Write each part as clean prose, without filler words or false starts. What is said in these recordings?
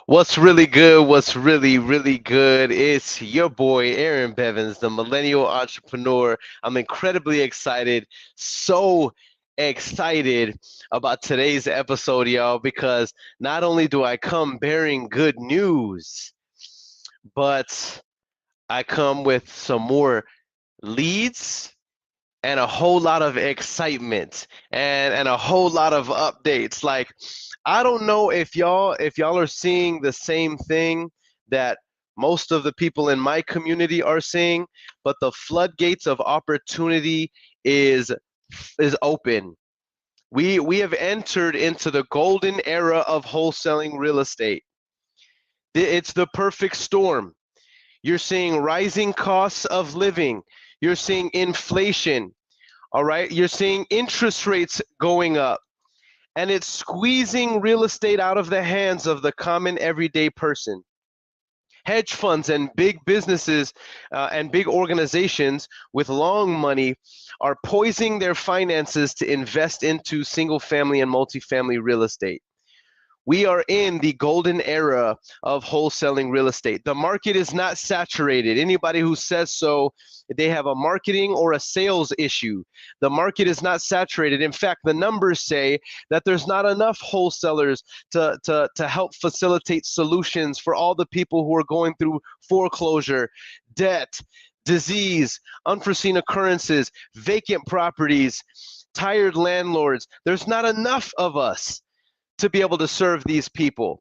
What's really good? What's really good? It's your boy, Aaron Bevins, the millennial entrepreneur. I'm incredibly excited, so excited about today's episode, y'all, because not only do I come bearing good news, but I come with some more leads and a whole lot of excitement and a whole lot of updates. Like, I don't know if y'all are seeing the same thing that most of the people in my community are seeing, but the floodgates of opportunity is is open. We have entered into the golden era of wholesaling real estate. It's the perfect storm. You're seeing rising costs of living. You're seeing inflation. All right. You're seeing interest rates going up, and it's squeezing real estate out of the hands of the common everyday person. Hedge funds and big businesses and big organizations with long money are poising their finances to invest into single family and multifamily real estate. We are in the golden era of wholesaling real estate. The market is not saturated. Anybody who says so, they have a marketing or a sales issue. The market is not saturated. In fact, the numbers say that there's not enough wholesalers to help facilitate solutions for all the people who are going through foreclosure, debt, disease, unforeseen occurrences, vacant properties, tired landlords. There's not enough of us to be able to serve these people.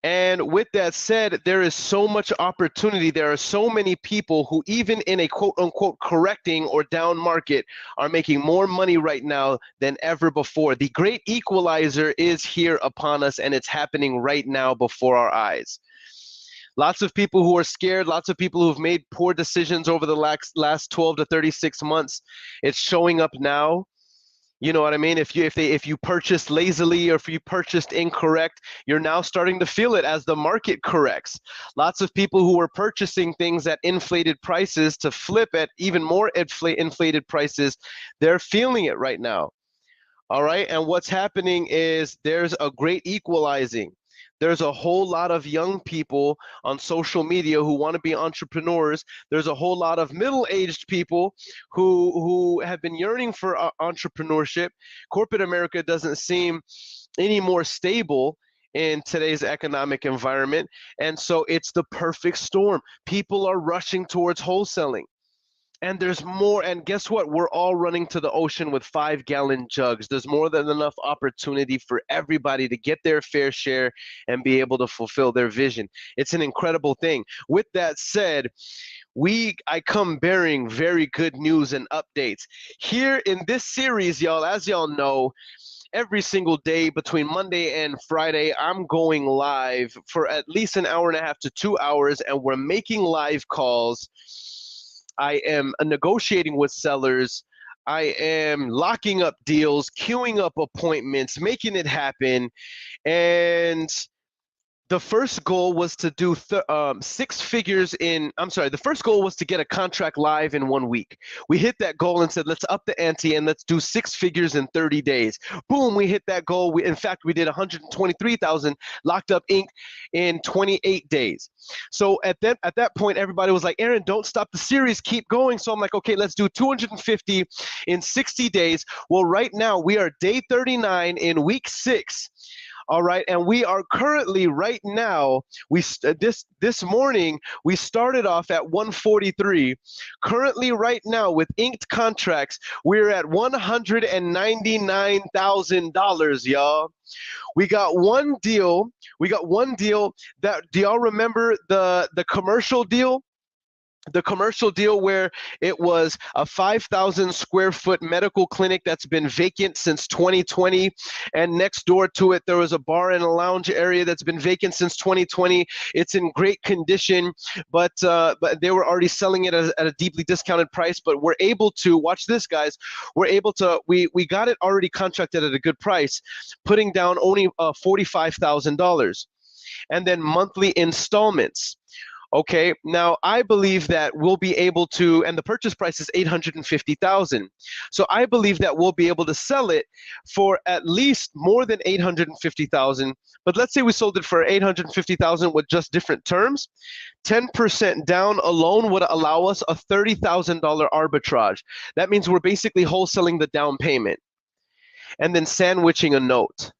And with that said, there is so much opportunity. There are so many people who, even in a quote unquote correcting or down market, are making more money right now than ever before. The great equalizer is here upon us, and it's happening right now before our eyes. Lots of people who are scared, lots of people who've made poor decisions over the last 12 to 36 months. It's showing up now. You know what I mean? If you purchased lazily or if you purchased incorrect, you're now starting to feel it as the market corrects. Lots of people who were purchasing things at inflated prices to flip at even more inflated prices, they're feeling it right now. All right. And what's happening is there's a great equalizing. There's a whole lot of young people on social media who want to be entrepreneurs. There's a whole lot of middle-aged people who have been yearning for entrepreneurship. Corporate America doesn't seem any more stable in today's economic environment, and so it's the perfect storm. People are rushing towards wholesaling. And there's more, and guess what? We're all running to the ocean with 5-gallon jugs. There's more than enough opportunity for everybody to get their fair share and be able to fulfill their vision. It's an incredible thing. With that said, I come bearing very good news and updates. Here in this series, y'all, as y'all know, every single day between Monday and Friday, I'm going live for at least an hour and a half to 2 hours, and we're making live calls. I am negotiating with sellers. I am locking up deals, queuing up appointments, making it happen. And the first goal was to do six figures in, I'm sorry, the first goal was to get a contract live in 1 week. We hit that goal and said, let's up the ante and let's do 6 figures in 30 days. Boom, we hit that goal. In fact, we did 123,000 locked up ink in 28 days. So at that point, everybody was like, Aaron, don't stop the series, keep going. So I'm like, okay, let's do 250 in 60 days. Well, right now we are day 39 in week 6. All right, and we are currently right now. This morning we started off at 143. Currently, right now with inked contracts, we're at $199,000, y'all. We got one deal. We got one deal. That do y'all remember the commercial deal? The commercial deal where it was a 5,000 square foot medical clinic that's been vacant since 2020, and next door to it there was a bar and a lounge area that's been vacant since 2020. It's in great condition, but they were already selling it at a deeply discounted price. But we're able to watch this, guys. We're able to we got it already contracted at a good price, putting down only $45,000, and then monthly installments. Okay, now I believe that we'll be able to, and the purchase price is 850,000. So I believe that we'll be able to sell it for at least more than 850,000. But let's say we sold it for 850,000 with just different terms. 10% down alone would allow us a $30,000 arbitrage. That means we're basically wholesaling the down payment and then sandwiching a note.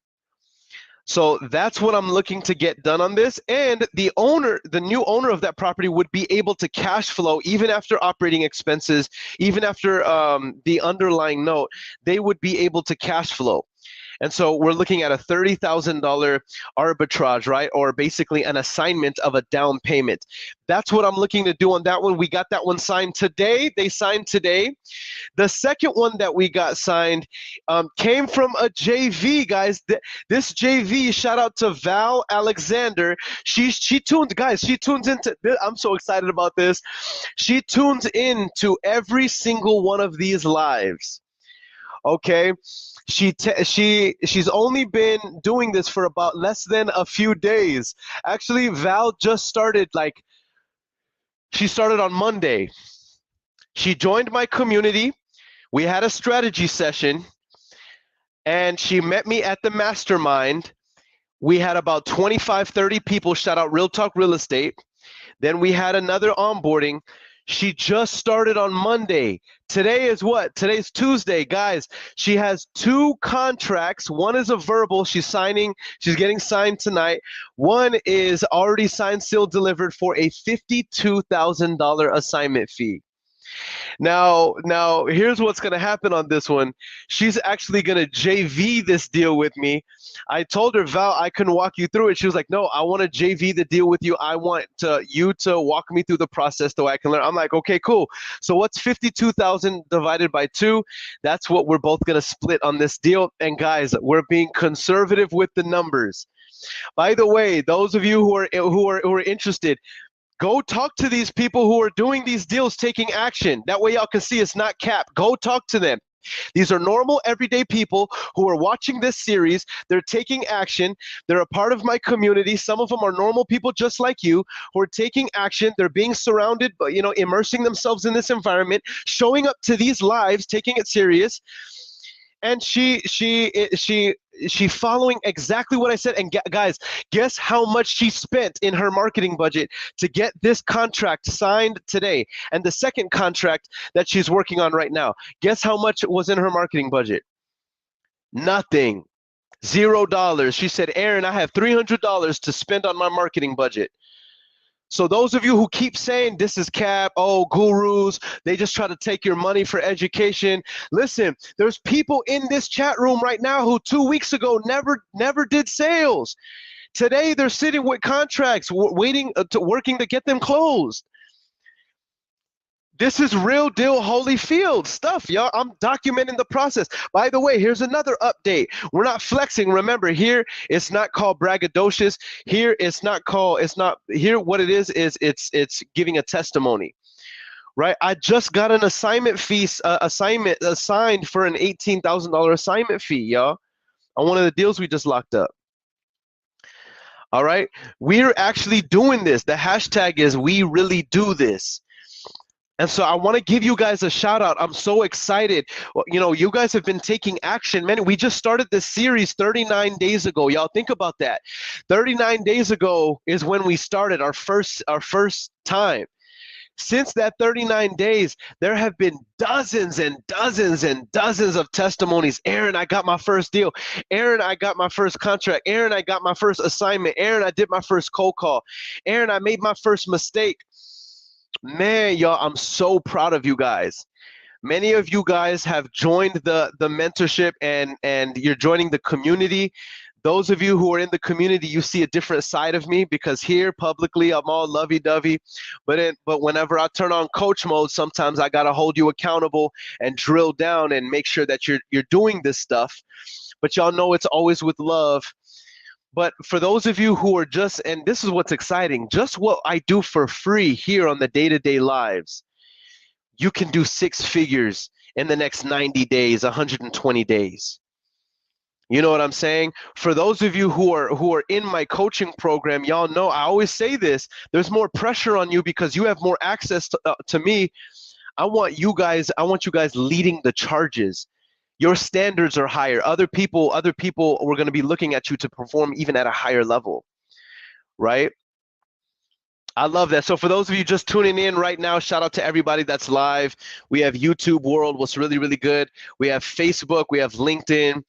So that's what I'm looking to get done on this. And the owner, the new owner of that property would be able to cash flow even after operating expenses, even after the underlying note, they would be able to cash flow. And so we're looking at a $30,000 arbitrage, right? Or basically an assignment of a down payment. That's what I'm looking to do on that one. We got that one signed today. They signed today. The second one that we got signed came from a JV, guys. This JV, shout out to Val Alexander. She tunes, guys. She tunes into. I'm so excited about this. She tunes into every single one of these lives. Okay, she's only been doing this for about less than a few days. Actually, Val just started she started on Monday. She joined my community. We had a strategy session, and she met me at the mastermind. We had about 25, 30 people, shout out Real Talk Real Estate. Then we had another onboarding. She just started on Monday. Today is what? Today's Tuesday, guys. She has 2 contracts. One is a verbal. She's getting signed tonight. One is already signed, sealed, delivered for a $52,000 assignment fee. Now, here's what's going to happen on this one. She's actually going to JV this deal with me. I told her, Val, I can walk you through it. She was like, no, I want to JV the deal with you. I want you to walk me through the process so I can learn. I'm like, okay, cool. So what's 52,000 divided by 2? That's what we're both going to split on this deal. And guys, we're being conservative with the numbers. By the way, those of you who are interested, go talk to these people who are doing these deals, taking action. That way y'all can see it's not capped. Go talk to them. These are normal, everyday people who are watching this series. They're taking action. They're a part of my community. Some of them are normal people just like you who are taking action. They're being surrounded, but immersing themselves in this environment, showing up to these lives, taking it serious. And she following exactly what I said. And guys, guess how much she spent in her marketing budget to get this contract signed today and the second contract that she's working on right now. Guess how much was in her marketing budget? Nothing. $0. She said, Aaron, I have $300 to spend on my marketing budget. So those of you who keep saying this is cap, oh, gurus, they just try to take your money for education. Listen, there's people in this chat room right now who 2 weeks ago never did sales. Today they're sitting with contracts, working to get them closed. This is real deal Holyfield stuff, y'all. I'm documenting the process. By the way, here's another update. We're not flexing. Remember, here it's not called braggadocious. Here here what it is it's giving a testimony. Right? I just got an assignment fee assigned for an $18,000 assignment fee, y'all, on one of the deals we just locked up. All right? We're actually doing this. The hashtag is we really do this. And so I want to give you guys a shout out. I'm so excited. You guys have been taking action. Man, we just started this series 39 days ago. Y'all think about that. 39 days ago is when we started our first time. Since that 39 days, there have been dozens and dozens and dozens of testimonies. Aaron, I got my first deal. Aaron, I got my first contract. Aaron, I got my first assignment. Aaron, I did my first cold call. Aaron, I made my first mistake. Man, y'all, I'm so proud of you guys. Many of you guys have joined the mentorship and you're joining the community. Those of you who are in the community, you see a different side of me because here publicly I'm all lovey-dovey, but whenever I turn on coach mode, sometimes I gotta hold you accountable and drill down and make sure that you're doing this stuff. But y'all know it's always with love. But for those of you who are and this is what's exciting, just what I do for free here on the day-to-day lives, you can do 6 figures in the next 90 days, 120 days. You know what I'm saying? For those of you who are in my coaching program, y'all know I always say this. There's more pressure on you because you have more access to me. I want you guys leading the charges. Your standards are higher. Other people were going to be looking at you to perform even at a higher level, right? I love that. So for those of you just tuning in right now, shout out to everybody that's live. We have YouTube World, what's really, really good. We have Facebook, we have LinkedIn.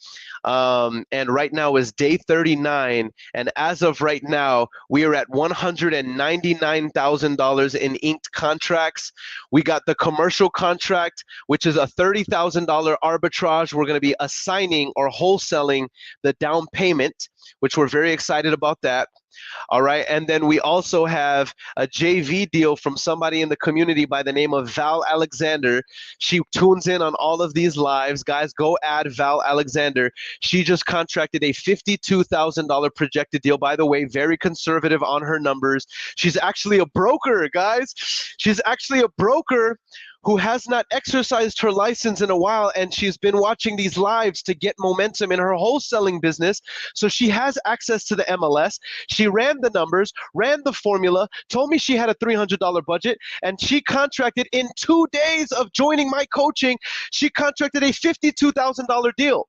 And right now is day 39. And as of right now, we are at $199,000 in inked contracts. We got the commercial contract, which is a $30,000 arbitrage. We're going to be assigning or wholesaling the down payment, which we're very excited about that. All right. And then we also have a JV deal from somebody in the community by the name of Val Alexander. She tunes in on all of these lives. Guys, go add Val Alexander. She just contracted a $52,000 projected deal. By the way, very conservative on her numbers. She's actually a broker, guys. She's actually a broker who has not exercised her license in a while, and she's been watching these lives to get momentum in her wholesaling business. So she has access to the MLS. She ran the numbers, ran the formula, told me she had a $300 budget, and she contracted in 2 days of joining my coaching. She contracted a $52,000 deal.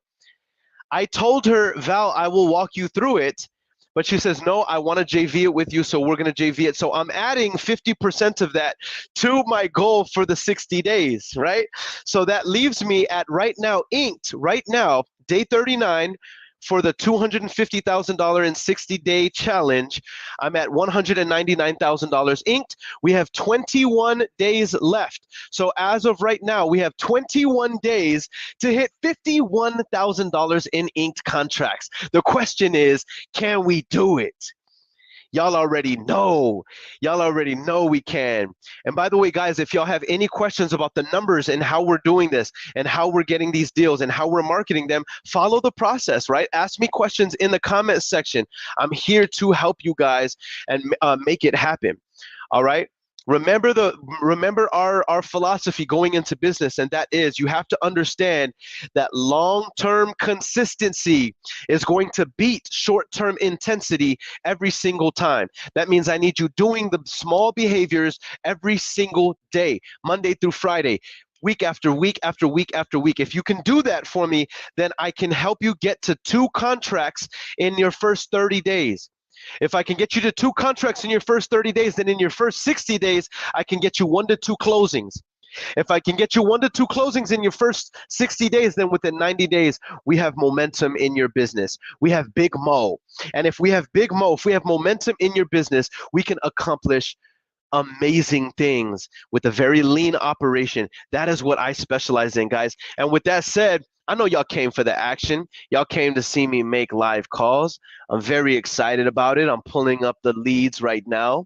I told her, Val, I will walk you through it. But she says, no, I want to JV it with you, so we're going to JV it. So I'm adding 50% of that to my goal for the 60 days, right? So that leaves me at right now, inked, right now, day 39, for the $250,000 in 60-day challenge. I'm at $199,000 inked. We have 21 days left. So as of right now, we have 21 days to hit $51,000 in inked contracts. The question is, can we do it? Y'all already know. Y'all already know we can. And by the way, guys, if y'all have any questions about the numbers and how we're doing this and how we're getting these deals and how we're marketing them, follow the process, right? Ask me questions in the comment section. I'm here to help you guys and make it happen. All right? Remember our philosophy going into business, and that is you have to understand that long-term consistency is going to beat short-term intensity every single time. That means I need you doing the small behaviors every single day, Monday through Friday, week after week after week after week. If you can do that for me, then I can help you get to 2 contracts in your first 30 days. If I can get you to 2 contracts in your first 30 days, then in your first 60 days, I can get you 1 to 2 closings. If I can get you 1 to 2 closings in your first 60 days, then within 90 days, we have momentum in your business. We have Big Mo. And if we have Big Mo, if we have momentum in your business, we can accomplish amazing things with a very lean operation. That is what I specialize in, guys. And with that said, I know y'all came for the action. Y'all came to see me make live calls. I'm very excited about it. I'm pulling up the leads right now.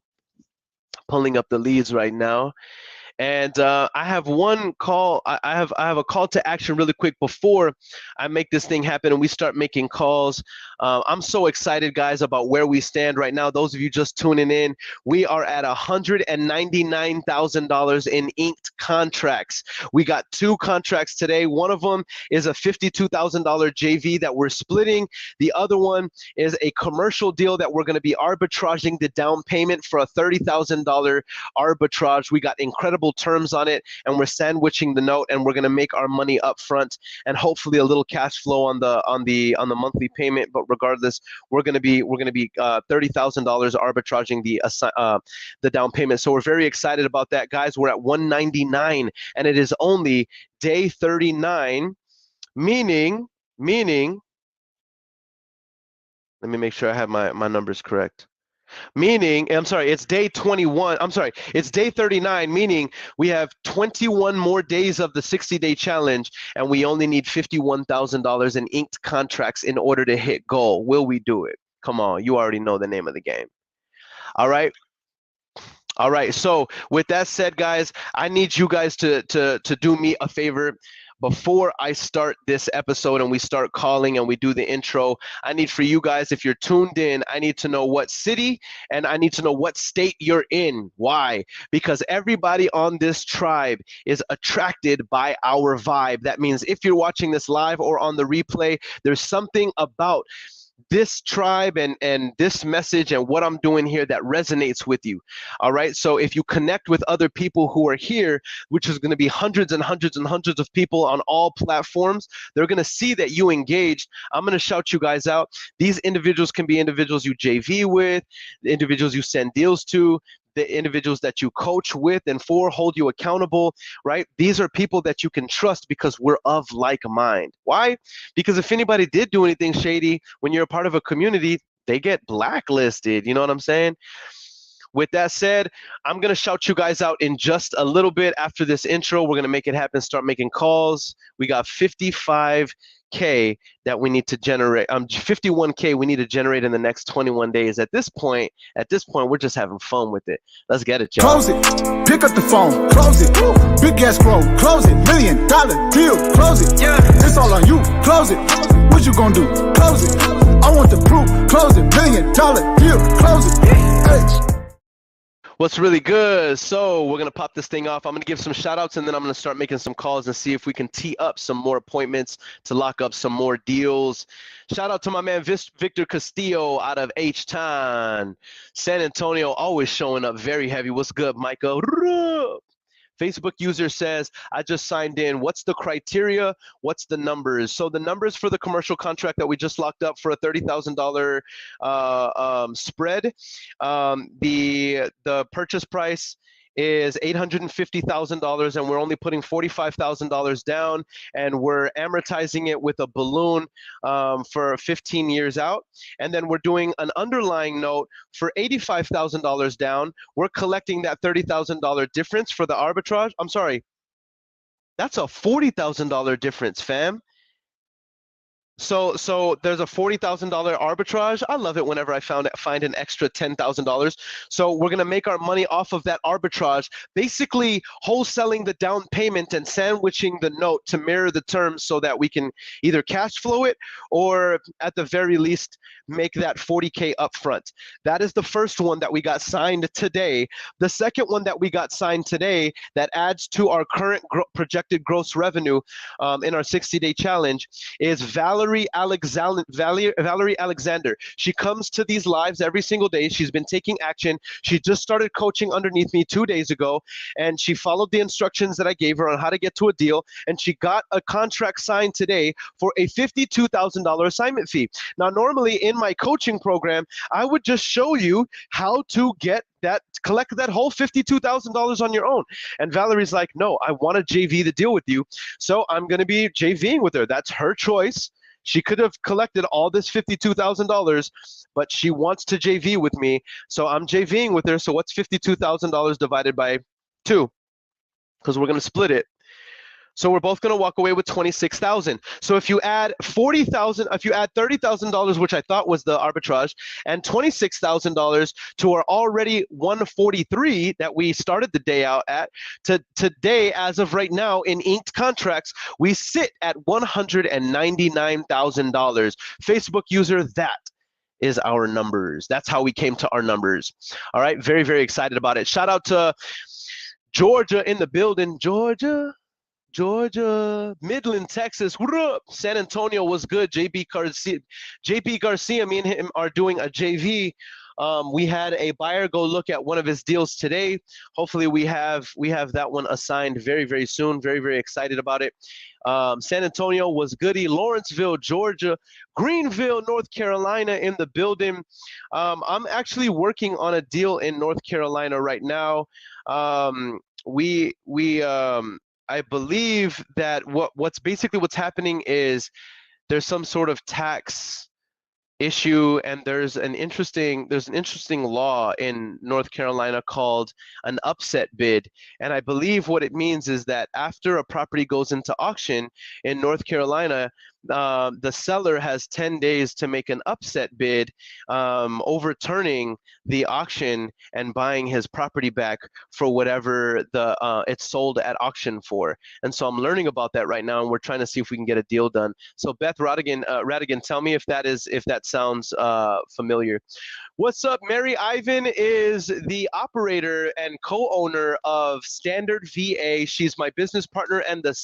And I have one call. I have a call to action really quick before I make this thing happen and we start making calls. I'm so excited, guys, about where we stand right now. Those of you just tuning in, we are at $199,000 in inked contracts. We got 2 contracts today. One of them is a $52,000 JV that we're splitting. The other one is a commercial deal that we're going to be arbitraging the down payment for a $30,000 arbitrage. We got incredible terms on it, and we're sandwiching the note, and we're going to make our money up front and hopefully a little cash flow on the monthly payment. But regardless, we're going to be $30,000 arbitraging the down payment. So we're very excited about that, guys. We're at 199, and it is only day 39, meaning. Let me make sure I have my numbers correct. Meaning, I'm sorry, it's day 21. I'm sorry, it's day 39, meaning we have 21 more days of the 60-day challenge, and we only need $51,000 in inked contracts in order to hit goal. Will we do it? Come on, you already know the name of the game. All right. So with that said, guys, I need you guys to do me a favor. before I start this episode and we start calling and we do the intro, I need for you guys, if you're tuned in, I need to know what city and I need to know what state you're in. Why? Because everybody on this tribe is attracted by our vibe. That means if you're watching this live or on the replay, there's something about this tribe and this message and what I'm doing here that resonates with you. All right. So if you connect with other people who are here, which is going to be hundreds and hundreds and hundreds of people on all platforms, they're going to see that you engaged. I'm going to shout you guys out. These individuals can be individuals you JV with, the individuals you send deals to, the individuals that you coach with and for, hold you accountable, right? These are people that you can trust because we're of like mind. Why? Because if anybody did do anything shady when you're a part of a community, they get blacklisted. You know what I'm saying? With that said, I'm going to shout you guys out in just a little bit after this intro. We're going to make it happen, start making calls. We got 55K that we need to generate. 51K we need to generate in the next 21 days. At this point, we're just having fun with it. Let's get it, y'all. Close it. Pick up the phone. Close it. Big ass scroll. Close it. $1 million deal. Close it. Yeah. It's all on you. Close it. What you gonna do? Close it. I want the proof. Close it. $1 million deal. Close it. Hey. What's really good? So we're going to pop this thing off. I'm going to give some shout outs and then I'm going to start making some calls and see if we can tee up some more appointments to lock up some more deals. Shout out to my man Victor Castillo out of H-Town. San Antonio, always showing up very heavy. What's good, Micah? Facebook user says, I just signed in. What's the criteria? What's the numbers? So the numbers for the commercial contract that we just locked up for a $30,000 spread, the purchase price is $850,000 and we're only putting $45,000 down and we're amortizing it with a balloon for 15 years out. And then we're doing an underlying note for $85,000 down. We're collecting that $30,000 difference for the arbitrage. I'm sorry, that's a $40,000 difference, fam. So there's a $40,000 arbitrage. I love it whenever I find an extra $10,000. So we're gonna make our money off of that arbitrage, basically wholesaling the down payment and sandwiching the note to mirror the terms so that we can either cash flow it or at the very least make that 40K upfront. That is the first one that we got signed today. The second one that we got signed today that adds to our current projected gross revenue in our 60-day challenge is Valerie Alexander. She comes to these lives every single day. She's been taking action. She just started coaching underneath me 2 days ago, and she followed the instructions that I gave her on how to get to a deal, and she got a contract signed today for a $52,000 assignment fee. Now, normally in my coaching program, I would just show you how to collect that whole $52,000 on your own. And Valerie's like, no, I want to JV the deal with you. So I'm going to be JVing with her. That's her choice. She could have collected all this $52,000, but she wants to JV with me. So I'm JVing with her. So what's $52,000 divided by 2? Because we're going to split it. So we're both going to walk away with $26,000. So if you add $30,000, which I thought was the arbitrage, and $26,000 to our already $143 that we started the day out at, to today, as of right now, in inked contracts, we sit at $199,000. Facebook user, that is our numbers. That's how we came to our numbers. All right, very, very excited about it. Shout out to Georgia in the building. Georgia, Midland, Texas, what up? San Antonio was good. JP Garcia, me and him are doing a JV. We had a buyer go look at one of his deals today. Hopefully we have that one assigned very, very soon. Very, very excited about it. San Antonio was goody. Lawrenceville, Georgia, Greenville, North Carolina in the building. I'm actually working on a deal in North Carolina right now. I believe that what's happening is there's some sort of tax issue, and there's an interesting law in North Carolina called an upset bid. And I believe what it means is that after a property goes into auction in North Carolina, the seller has 10 days to make an upset bid, overturning the auction and buying his property back for whatever it's sold at auction for. And so I'm learning about that right now, and we're trying to see if we can get a deal done. So Beth Radigan, tell me if that sounds familiar. What's up? Mary Ivan is the operator and co-owner of Standard VA. She's my business partner and the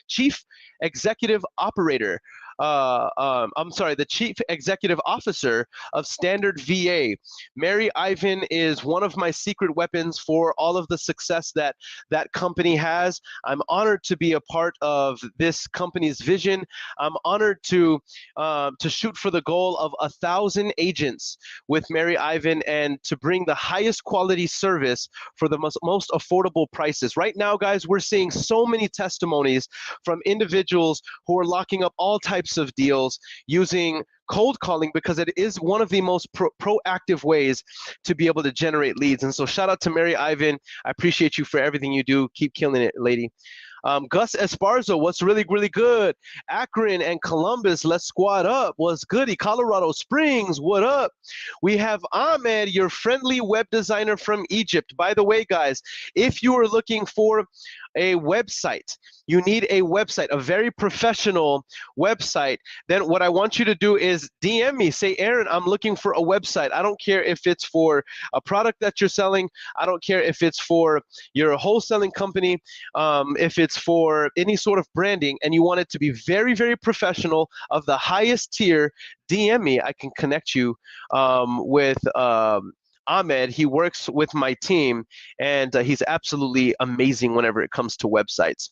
chief executive operator. The chief executive officer of Standard VA. Mary Ivan is one of my secret weapons for all of the success that that company has. I'm honored to be a part of this company's vision. I'm honored to shoot for the goal of 1,000 agents with Mary Ivan and to bring the highest quality service for the most affordable prices. Right now, guys, we're seeing so many testimonies from individuals who are locking up all types of deals using cold calling because it is one of the most proactive ways to be able to generate leads. And so shout out to Mary Ivan. I appreciate you for everything you do. Keep killing it, lady. Gus Esparzo, what's really, really good? Akron and Columbus, let's squad up. What's goody? Colorado Springs, what up? We have Ahmed, your friendly web designer from Egypt. By the way, guys, if you are looking for a website, you need a website, a very professional website, then what I want you to do is DM me. Say, Aaron, I'm looking for a website. I don't care if it's for a product that you're selling. I don't care if it's for your wholesaling company, if it's for any sort of branding, and you want it to be very, very professional of the highest tier, DM me. I can connect you with Ahmed. He works with my team, and he's absolutely amazing whenever it comes to websites.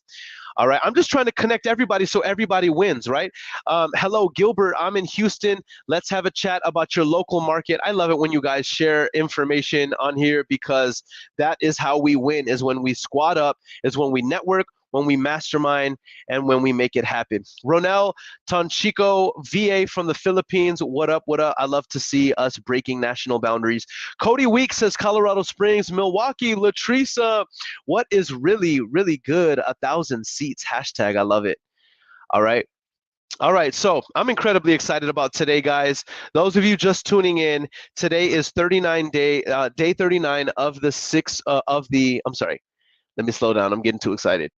All right, I'm just trying to connect everybody so everybody wins, right? Hello, Gilbert. I'm in Houston. Let's have a chat about your local market. I love it when you guys share information on here because that is how we win, is when we squad up, is when we network, when we mastermind, and when we make it happen. Ronel Tonchico, VA from the Philippines. What up, what up? I love to see us breaking national boundaries. Cody Weeks says Colorado Springs, Milwaukee. Latrisa, what is really, really good? 1,000 seats. Hashtag, I love it. All right. All right, so I'm incredibly excited about today, guys. Those of you just tuning in, today is day 39 of the I'm sorry, let me slow down. I'm getting too excited.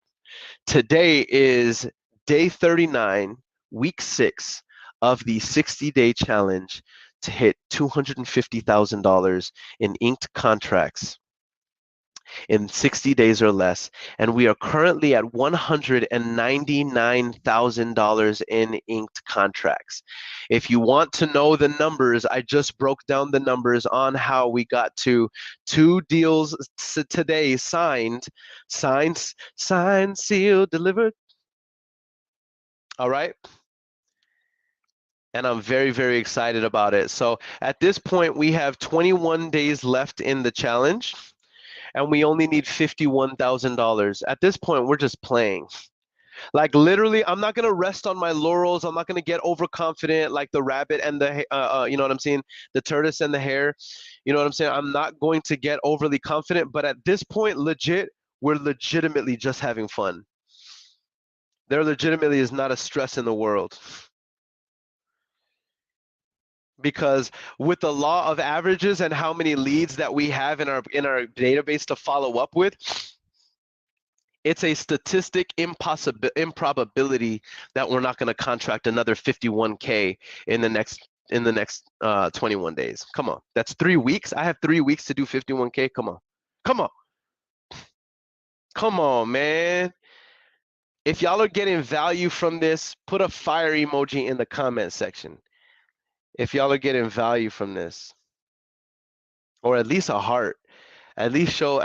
Today is day 39, week 6 of the 60-day challenge to hit $250,000 in inked contracts in 60 days or less. And we are currently at $199,000 in inked contracts. If you want to know the numbers, I just broke down the numbers on how we got to 2 deals today signed, sealed, delivered. All right. And I'm very, very excited about it. So at this point, we have 21 days left in the challenge, and we only need $51,000. At this point, we're just playing. Like literally, I'm not gonna rest on my laurels. I'm not gonna get overconfident like the rabbit and the, you know what I'm saying, the tortoise and the hare. You know what I'm saying? I'm not going to get overly confident. But at this point, we're legitimately just having fun. There legitimately is not a stress in the world. Because with the law of averages and how many leads that we have in our database to follow up with, it's a statistic improbability that we're not going to contract another 51K in the next 21 days. Come on, that's 3 weeks. I have 3 weeks to do 51K. Come on, man. If y'all are getting value from this, put a fire emoji in the comment section. If y'all are getting value from this, or at least a heart, at least show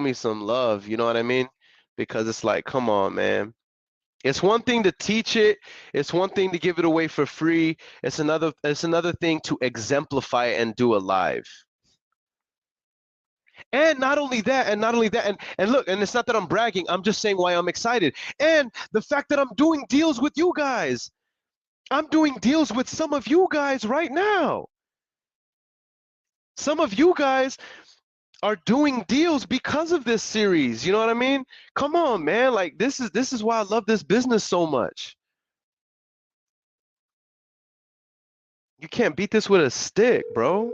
me some love. You know what I mean? Because it's like, come on, man. It's one thing to teach it. It's one thing to give it away for free. It's another thing to exemplify and do it live. And not only that, and look, and it's not that I'm bragging. I'm just saying why I'm excited. And the fact that I'm doing deals with you guys. I'm doing deals with some of you guys right now. Some of you guys are doing deals because of this series. You know what I mean? Come on, man. Like this is why I love this business so much. You can't beat this with a stick, bro.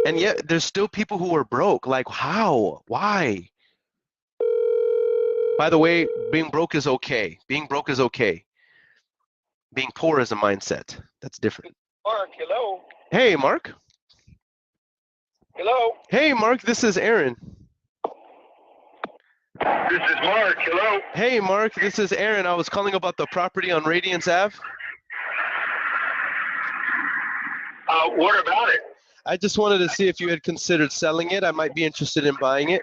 And yet there's still people who are broke. Like how? Why? By the way, being broke is okay. Being broke is okay. Being poor is a mindset. That's different. Mark, hello. Hey, Mark. Hello. Hey, Mark. This is Aaron. This is Mark. Hello. Hey, Mark. This is Aaron. I was calling about the property on Radiance Ave. What about it? I just wanted to see if you had considered selling it. I might be interested in buying it.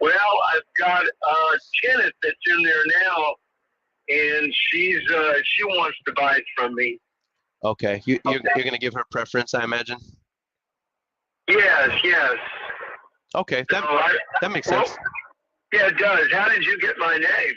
Well, I've got a tenant that's in there now, and she wants to buy it from me. Okay. You're going to give her preference, I imagine? Yes. Okay. That makes sense. Well, yeah, it does. How did you get my name?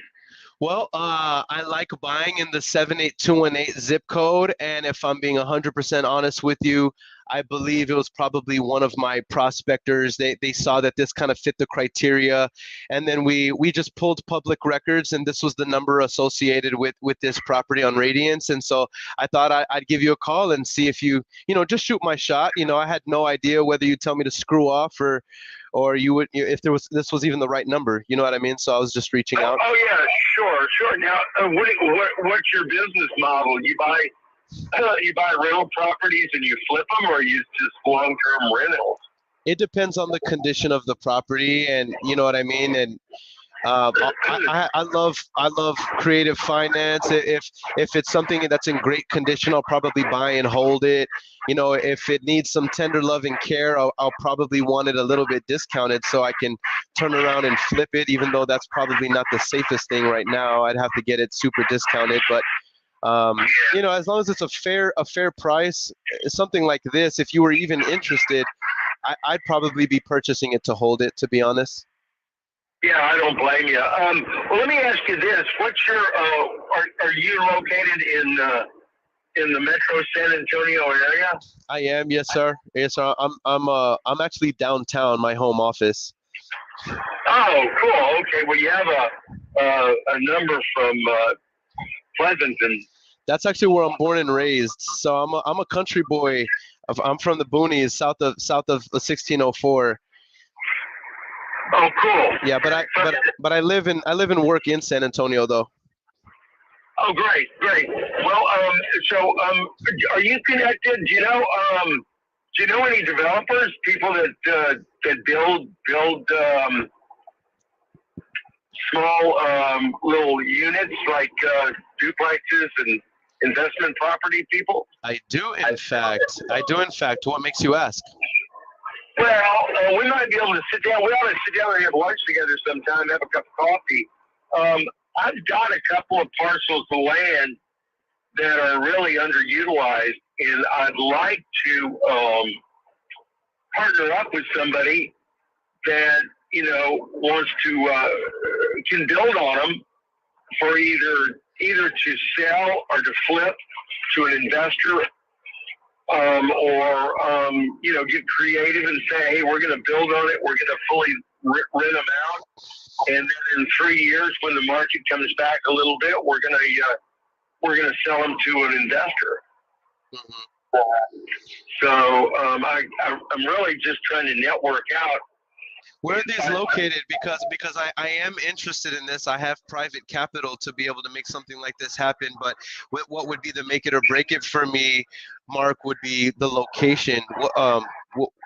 Well, I like buying in the 78218 zip code, and if I'm being 100% honest with you, I believe it was probably one of my prospectors. They saw that this kind of fit the criteria, and then we just pulled public records, and this was the number associated with this property on Radiance, and so I thought I'd give you a call and see if you just shoot my shot. I had no idea whether you'd tell me to screw off or you would, if this was even the right number. You know what I mean? So I was just reaching out. Oh yeah, sure. Now, what's your business model? You buy rental properties and you flip them, or you just long-term rentals? It depends on the condition of the property, and you know what I mean. And I love creative finance. If it's something that's in great condition, I'll probably buy and hold it. If it needs some tender loving care, I'll probably want it a little bit discounted so I can turn around and flip it, even though that's probably not the safest thing right now. I'd have to get it super discounted, but as long as it's a fair price, something like this, if you were even interested, I'd probably be purchasing it to hold it, to be honest. Yeah, I don't blame you. Well, let me ask you this: what's your are you located in the Metro San Antonio area? I am, yes, sir. Yes, sir. I'm actually downtown, my home office. Oh, cool. Okay. Well, you have a number from Pleasanton. That's actually where I'm born and raised. So I'm a country boy. I'm from the boonies, south of 1604. Oh, cool. Yeah, but I live and work in San Antonio though. Oh, great. Well, so are you connected? Do you know any developers, people that build small little units like duplexes and investment property people? I do, in fact. What makes you ask? Well, we might be able to sit down. We ought to sit down and have lunch together sometime, have a cup of coffee. I've got a couple of parcels of land that are really underutilized, and I'd like to partner up with somebody that wants to can build on them for either to sell or to flip to an investor, or get creative and say, hey, we're going to build on it. We're going to fully rent them out, and then in 3 years, when the market comes back a little bit, we're going to sell them to an investor. Mm-hmm. So I'm really just trying to network out. Where are these located? Because I am interested in this. I have private capital to be able to make something like this happen. But what would be the make it or break it for me, Mark, would be the location.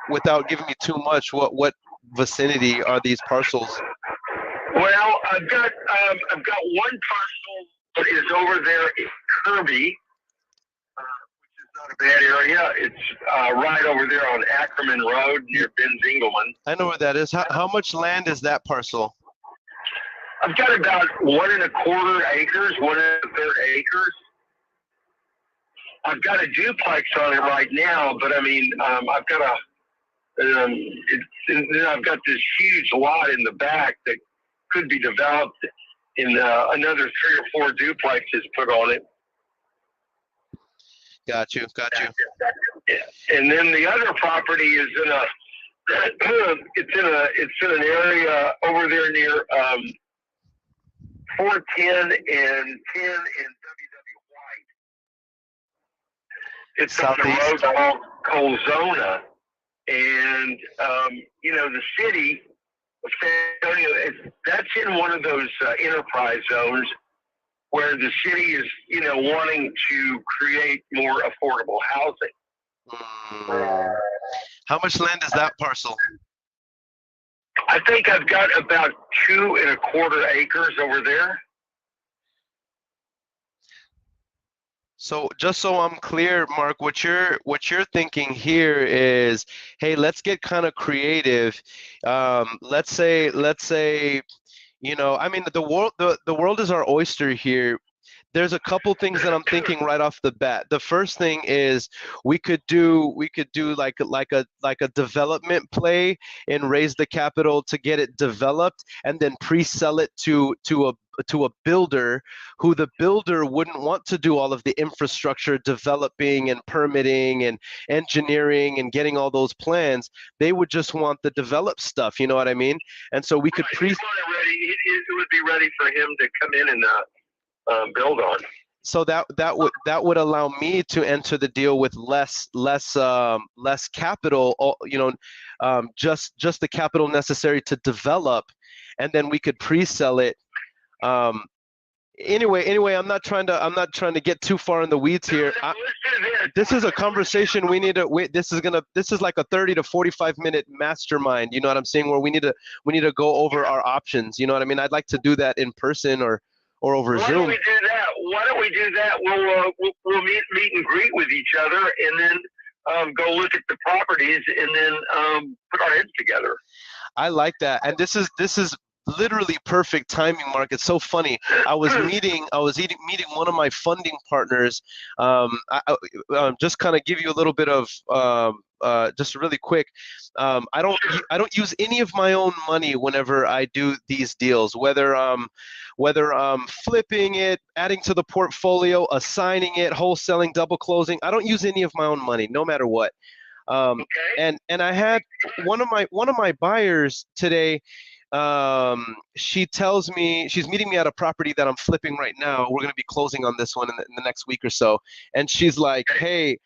Without giving me too much, what vicinity are these parcels? Well, I've got one parcel that is over there in Kirby, which is not a bad area. It's right over there on Ackerman Road near Ben Zingelman. I know where that is. How much land is that parcel? I've got about 1 1/4 acres, 1 1/3 acres. I've got a duplex on it right now, but I mean, I've got I've got this huge lot in the back that could be developed in another 3 or 4 duplexes put on it. Got you. And then the other property is it's in an area over there near 410 and 10 and WW It's on Southeast. a road called Zona, and the city of San Antonio. That's in one of those enterprise zones where the city is, wanting to create more affordable housing. How much land is that parcel? I think I've got about 2.25 acres over there. So just so I'm clear, Mark, what you're thinking here is, hey, let's get kind of creative. Let's say, I mean, the world is our oyster here. There's a couple things that I'm thinking right off the bat. The first thing is we could do like a development play and raise the capital to get it developed, and then pre-sell it to a builder, who the builder wouldn't want to do all of the infrastructure developing and permitting and engineering and getting all those plans. They would just want the developed stuff. You know what I mean? And so we could It would be ready for him to come in and build on. So that would allow me to enter the deal with less capital, just the capital necessary to develop, and then we could pre-sell it. Anyway, I'm not trying to get too far in the weeds here. This is a conversation we need to. This is like a 30 to 45-minute mastermind. You know what I'm saying? Where we need to go over our options. You know what I mean? I'd like to do that in person or over Zoom. Why don't we do that? We'll meet and greet with each other, and then go look at the properties, and then put our heads together. I like that, and this is literally perfect timing, Mark. It's so funny. I was meeting one of my funding partners. Just kind of give you a little bit of just really quick. I don't use any of my own money whenever I do these deals, whether I'm flipping it, adding to the portfolio, assigning it, wholesaling, double closing. I don't use any of my own money, no matter what. And I had one of my buyers today. She tells me she's meeting me at a property that I'm flipping right now. We're going to be closing on this one in the next week or so. And she's like, "Hey,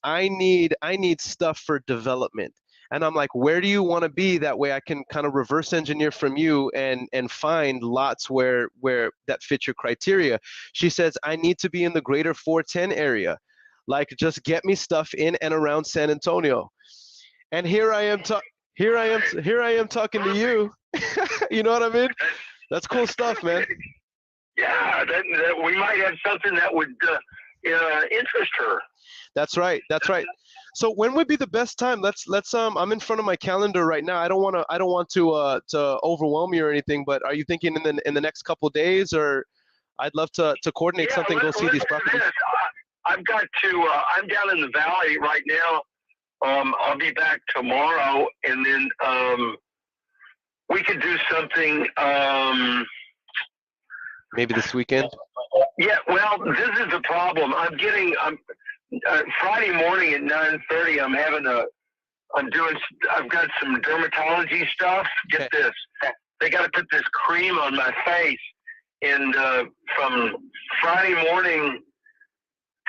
I need stuff for development." And I'm like, "Where do you want to be? That way I can kind of reverse engineer from you and find lots where that fit your criteria." She says, "I need to be in the greater 410 area. Like, just get me stuff in and around San Antonio." And here I am talking to you. You know what I mean? That's cool stuff, man. Yeah, that we might have something that would interest her. That's right. So when would be the best time? Let's I'm in front of my calendar right now. I don't want to overwhelm you or anything, but are you thinking in the next couple of days, or I'd love to coordinate something, go see these properties. I've got to I'm down in the valley right now. I'll be back tomorrow, and then we could do something. Maybe this weekend. Yeah, well, this is the problem. I'm Friday morning at 9:30. I've got some dermatology stuff. Get this. They got to put this cream on my face, and from Friday morning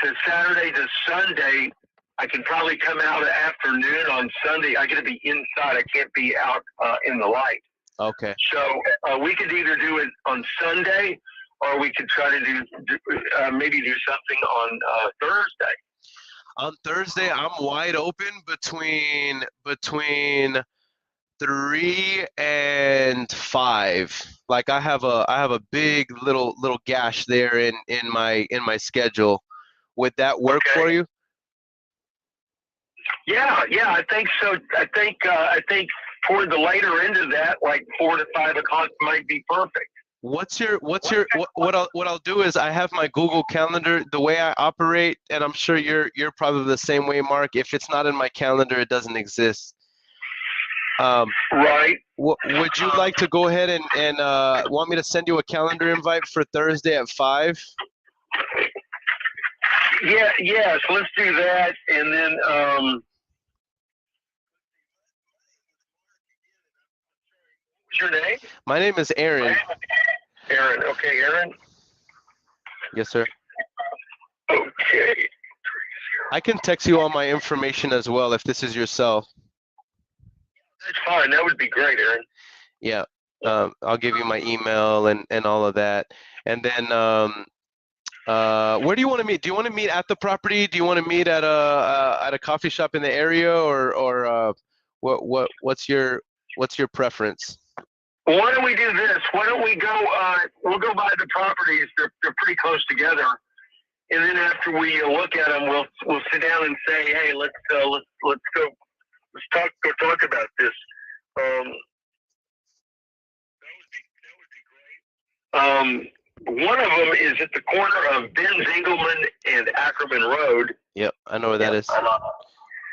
to Saturday to Sunday, I can probably come out at afternoon on Sunday. I got to be inside. I can't be out in the light. Okay. So we could either do it on Sunday, or we could try to maybe do something on Thursday. On Thursday, I'm wide open between 3 and 5. Like I have a big little gash there in my schedule. Would that work for you? Yeah, I think so. I think toward the later end of that, like 4 to 5 o'clock, might be perfect. What I'll do is I have my Google Calendar. The way I operate, and I'm sure you're probably the same way, Mark. If it's not in my calendar, it doesn't exist. Right. Would you like to go ahead and want me to send you a calendar invite for Thursday at 5? Yeah, yes, let's do that, and then what's your name? My name is Earon. Earon. Okay, Earon. Yes, sir. Okay. I can text you all my information as well if this is your cell. That's fine. That would be great, Earon. Yeah. I'll give you my email and all of that. And then where do you want to meet? Do you want to meet at the property? Do you want to meet at a coffee shop in the area, or what's your preference? Why don't we do this? Why don't we go? We'll go by the properties. They're pretty close together, and then after we look at them, we'll sit down and say, hey, let's go talk about this. That would be great. One of them is at the corner of Ben Zingelman and Ackerman Road. Yep, I know where that is.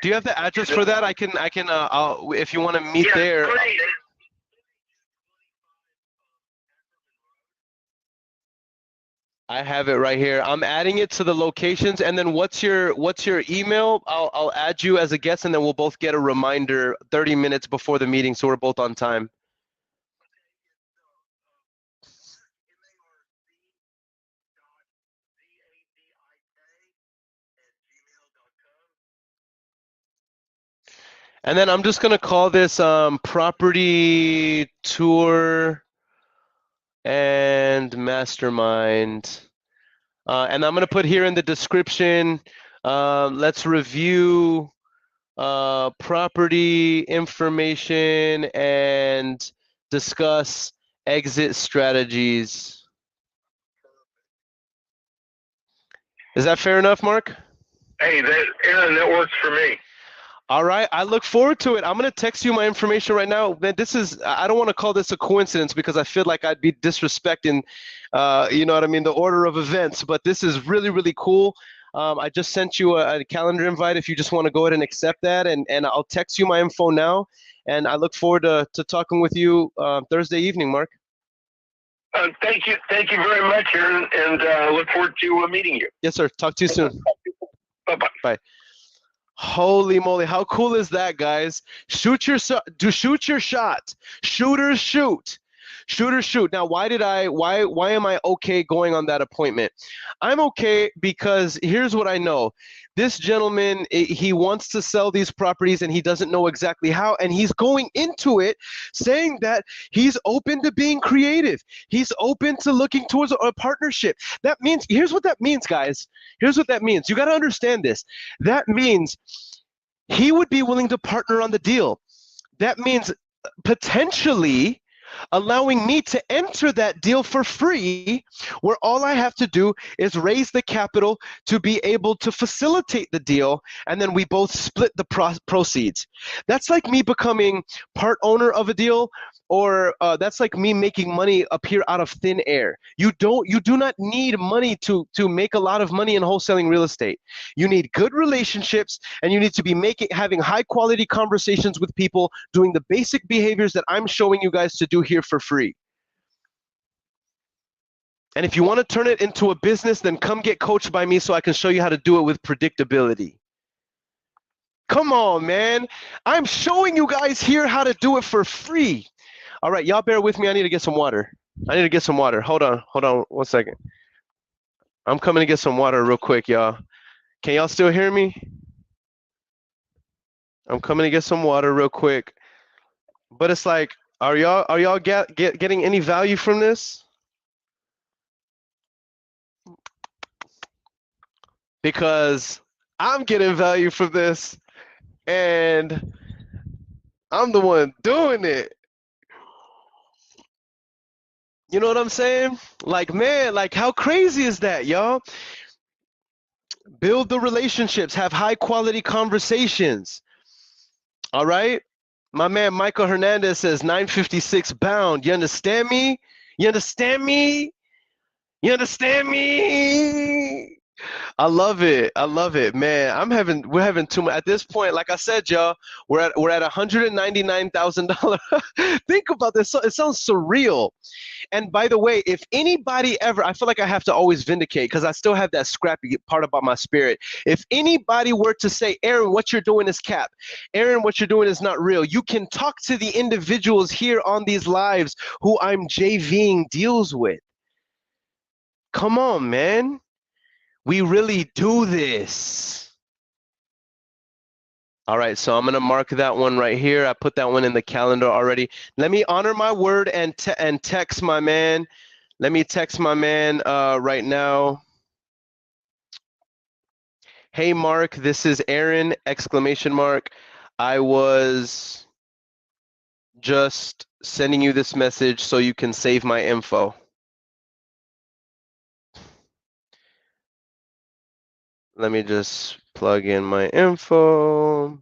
Do you have the address for that? I can. I'll, if you want to meet there. Great. I have it right here. I'm adding it to the locations, and then what's your email? I'll add you as a guest, and then we'll both get a reminder 30 minutes before the meeting, so we're both on time. And then I'm just gonna call this property tour and mastermind. And I'm going to put here in the description, let's review property information and discuss exit strategies. Is that fair enough, Mark? Hey, Earon, that works for me. All right, I look forward to it. I'm going to text you my information right now. Man, I don't want to call this a coincidence because I feel like I'd be disrespecting, you know what I mean, the order of events, but this is really, really cool. I just sent you a calendar invite if you just want to go ahead and accept that, and I'll text you my info now, and I look forward to talking with you Thursday evening, Mark. Thank you very much, Earon, and look forward to meeting you. Yes, sir. Talk to you soon. Bye-bye. Bye. Holy moly, how cool is that, guys? Shoot your shot. Shooters shoot. Shooters shoot. Now, why am I okay going on that appointment? I'm okay because here's what I know. This gentleman, he wants to sell these properties and he doesn't know exactly how, and he's going into it saying that he's open to being creative. He's open to looking towards a partnership. That means, here's what that means, guys. Here's what that means. You got to understand this. That means he would be willing to partner on the deal. That means potentially allowing me to enter that deal for free, where all I have to do is raise the capital to be able to facilitate the deal, and then we both split the proceeds. That's like me becoming part owner of a deal, or that's like me making money appear out of thin air. You do not need money to make a lot of money in wholesaling real estate. You need good relationships, and you need to be having high quality conversations with people, doing the basic behaviors that I'm showing you guys to do here for free. And if you want to turn it into a business, then come get coached by me so I can show you how to do it with predictability. Come on, man. I'm showing you guys here how to do it for free. All right, y'all bear with me. I need to get some water. Hold on 1 second. I'm coming to get some water real quick, y'all. Can y'all still hear me? I'm coming to get some water real quick. But it's like, are y'all getting any value from this? Because I'm getting value from this, and I'm the one doing it. You know what I'm saying? Like, man, like, how crazy is that, y'all? Build the relationships, have high quality conversations. All right? My man Michael Hernandez says 956 bound. You understand me? You understand me? You understand me? I love it. I love it, man. We're having too much at this point. Like I said, y'all, we're at $199,000. Think about this. It sounds surreal. And by the way, if anybody ever, I feel like I have to always vindicate because I still have that scrappy part about my spirit. If anybody were to say, Earon, what you're doing is cap. Earon, what you're doing is not real. You can talk to the individuals here on these lives who I'm JVing deals with. Come on, man. We really do this. All right, so I'm gonna mark that one right here. I put that one in the calendar already. Let me honor my word and text my man. Let me text my man right now. Hey Mark, this is Earon! Exclamation mark. I was just sending you this message so you can save my info. Let me just plug in my info.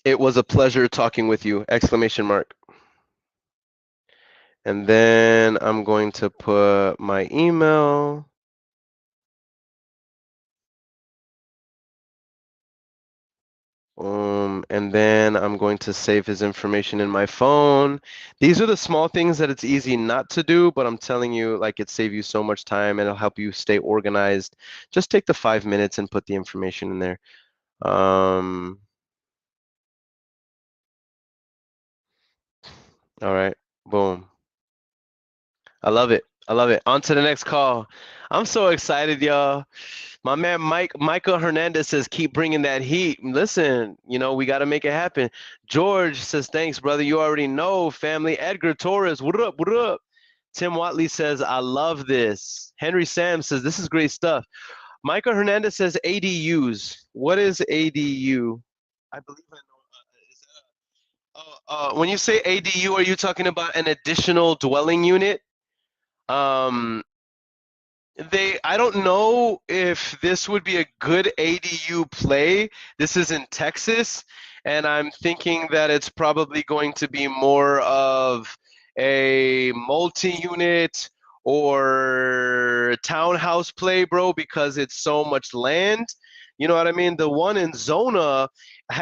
It was a pleasure talking with you! Exclamation mark. And then I'm going to put my email. And then I'm going to save his information in my phone. These are the small things that it's easy not to do, but I'm telling you, like, it saves you so much time and it'll help you stay organized. Just take the 5 minutes and put the information in there. All right, boom. I love it. I love it. On to the next call. I'm so excited, y'all. My man Michael Hernandez says, keep bringing that heat. Listen, we got to make it happen. George says, thanks, brother. You already know, family. Edgar Torres, what up? What up? Tim Watley says, I love this. Henry Sam says, this is great stuff. Michael Hernandez says, ADUs. What is ADU? I believe I know. When you say ADU, are you talking about an additional dwelling unit? Um, I don't know if this would be a good ADU play. This is in Texas, and I'm thinking that it's probably going to be more of a multi-unit or townhouse play, bro, because it's so much land. You know what I mean? The one in Zona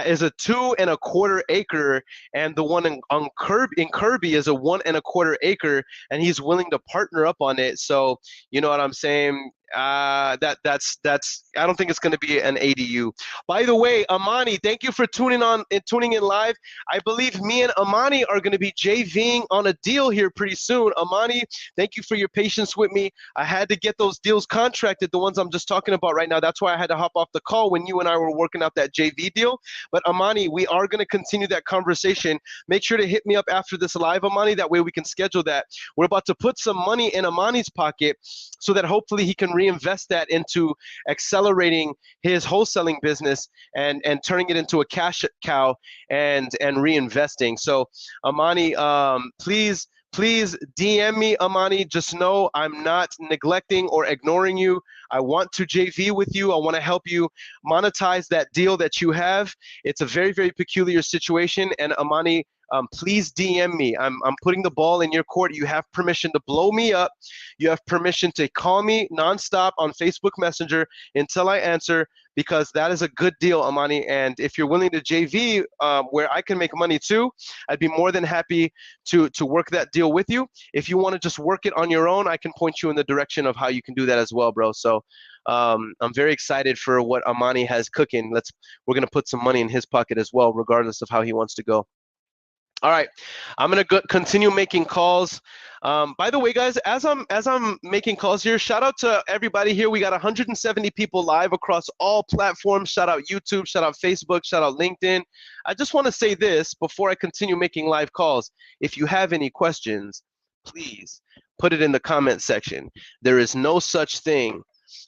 is a 2.25 acre, and the one in Kirby is a 1.25 acre, and he's willing to partner up on it. So you know what I'm saying? That's I don't think it's going to be an ADU. By the way, Amani, thank you for tuning in live. I believe me and Amani are going to be JVing on a deal here pretty soon. Amani, thank you for your patience with me. I had to get those deals contracted, the ones I'm just talking about right now. That's why I had to hop off the call when you and I were working out that JV deal. But Amani, we are going to continue that conversation. Make sure to hit me up after this live, Amani. That way we can schedule that. We're about to put some money in Amani's pocket so that hopefully he can reinvest that into accelerating his wholesaling business and turning it into a cash cow and reinvesting. So Amani, please DM me, Amani. Just know I'm not neglecting or ignoring you. I want to JV with you. I want to help you monetize that deal that you have. It's a very, very peculiar situation. And Amani, please DM me. I'm putting the ball in your court. You have permission to blow me up. You have permission to call me nonstop on Facebook Messenger until I answer, because that is a good deal, Amani. And if you're willing to JV, where I can make money too, I'd be more than happy to work that deal with you. If you want to just work it on your own, I can point you in the direction of how you can do that as well, bro. So I'm very excited for what Amani has cooking. We're gonna put some money in his pocket as well, regardless of how he wants to go. All right, I'm gonna continue making calls. By the way, guys, as I'm making calls here, shout out to everybody here. We got 170 people live across all platforms. Shout out YouTube, shout out Facebook, shout out LinkedIn. I just want to say this before I continue making live calls. If you have any questions, please put it in the comment section. There is no such thing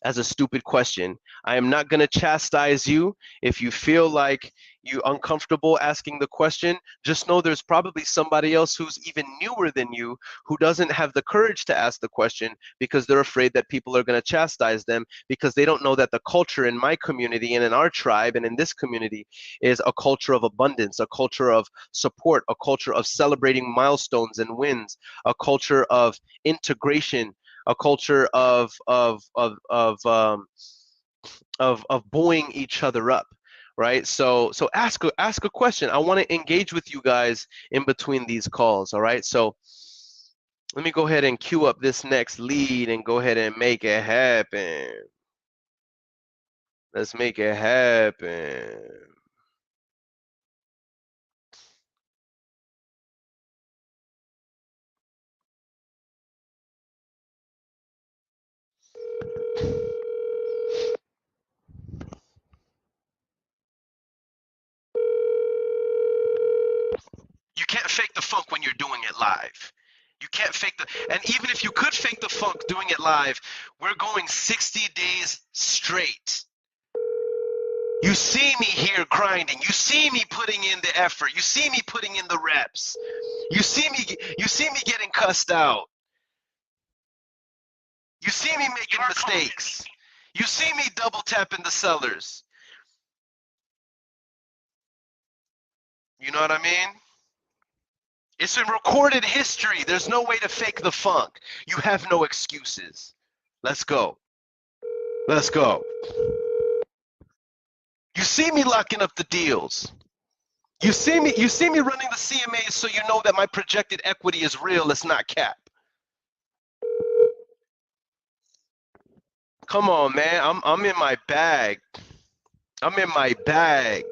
as a stupid question. I am not gonna chastise you if you feel like you're uncomfortable asking the question. Just know there's probably somebody else who's even newer than you who doesn't have the courage to ask the question because they're afraid that people are going to chastise them, because they don't know that the culture in my community and in our tribe and in this community is a culture of abundance, a culture of support, a culture of celebrating milestones and wins, a culture of integration, a culture of buoying each other up, right? So ask a question. I want to engage with you guys in between these calls. All right, so let me go ahead and queue up this next lead and go ahead and make it happen. Let's make it happen. funk when you're doing it live. You can't fake the, and even if you could fake the funk doing it live, we're going 60 days straight. You see me here grinding. You see me putting in the effort. You see me putting in the reps. You see me getting cussed out. You see me making mistakes. You see me double tapping the sellers. You know what I mean? It's in recorded history. There's no way to fake the funk. You have no excuses. Let's go. Let's go. You see me locking up the deals. You see me running the CMAs so you know that my projected equity is real, it's not cap. Come on, man. I'm in my bag. I'm in my bag.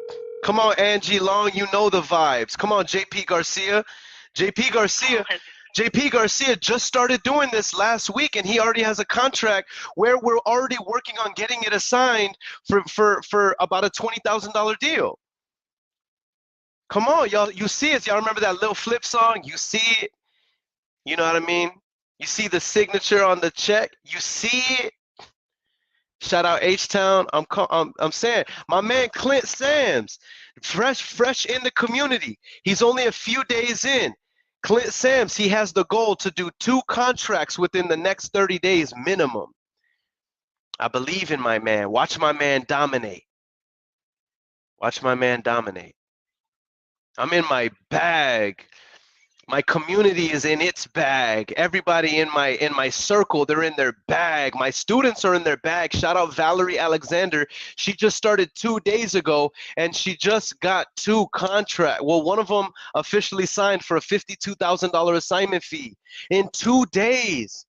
Come on, Angie Long, you know the vibes. Come on, JP Garcia. JP Garcia just started doing this last week, and he already has a contract where we're already working on getting it assigned for about a $20,000 deal. Come on, y'all. You see it. Y'all remember that Lil Flip song? You see it. You know what I mean? You see the signature on the check. You see it. Shout out H-Town. I'm saying my man Clint Sams, fresh in the community. He's only a few days in. Clint Sams, he has the goal to do 2 contracts within the next 30 days minimum. I believe in my man. Watch my man dominate. Watch my man dominate. I'm in my bag. My community is in its bag. Everybody in my circle, they're in their bag. My students are in their bag. Shout out Valerie Alexander. She just started 2 days ago, and she just got 2 contracts. Well, one of them officially signed for a $52,000 assignment fee in 2 days.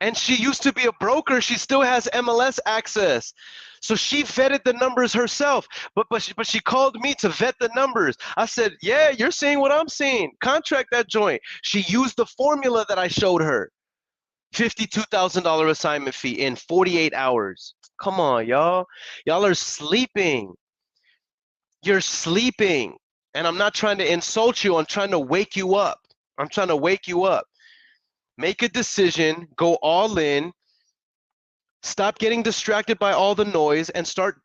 And she used to be a broker. She still has MLS access. So she vetted the numbers herself, but she called me to vet the numbers. I said, yeah, you're seeing what I'm seeing. Contract that joint. She used the formula that I showed her. $52,000 assignment fee in 48 hours. Come on, y'all. Y'all are sleeping. You're sleeping. And I'm not trying to insult you. I'm trying to wake you up. I'm trying to wake you up. Make a decision. Go all in. Stop getting distracted by all the noise and start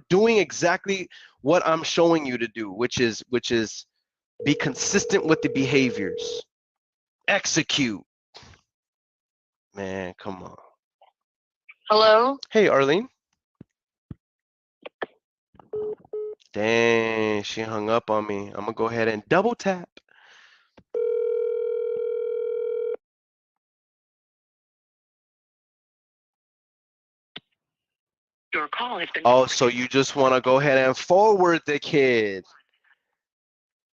doing exactly what I'm showing you to do, which is be consistent with the behaviors. Execute. Man, come on. Hello? Hey, Arlene. Dang, she hung up on me. I'm gonna go ahead and double tap. Your call has been. Oh, so you just want to go ahead and forward the kid.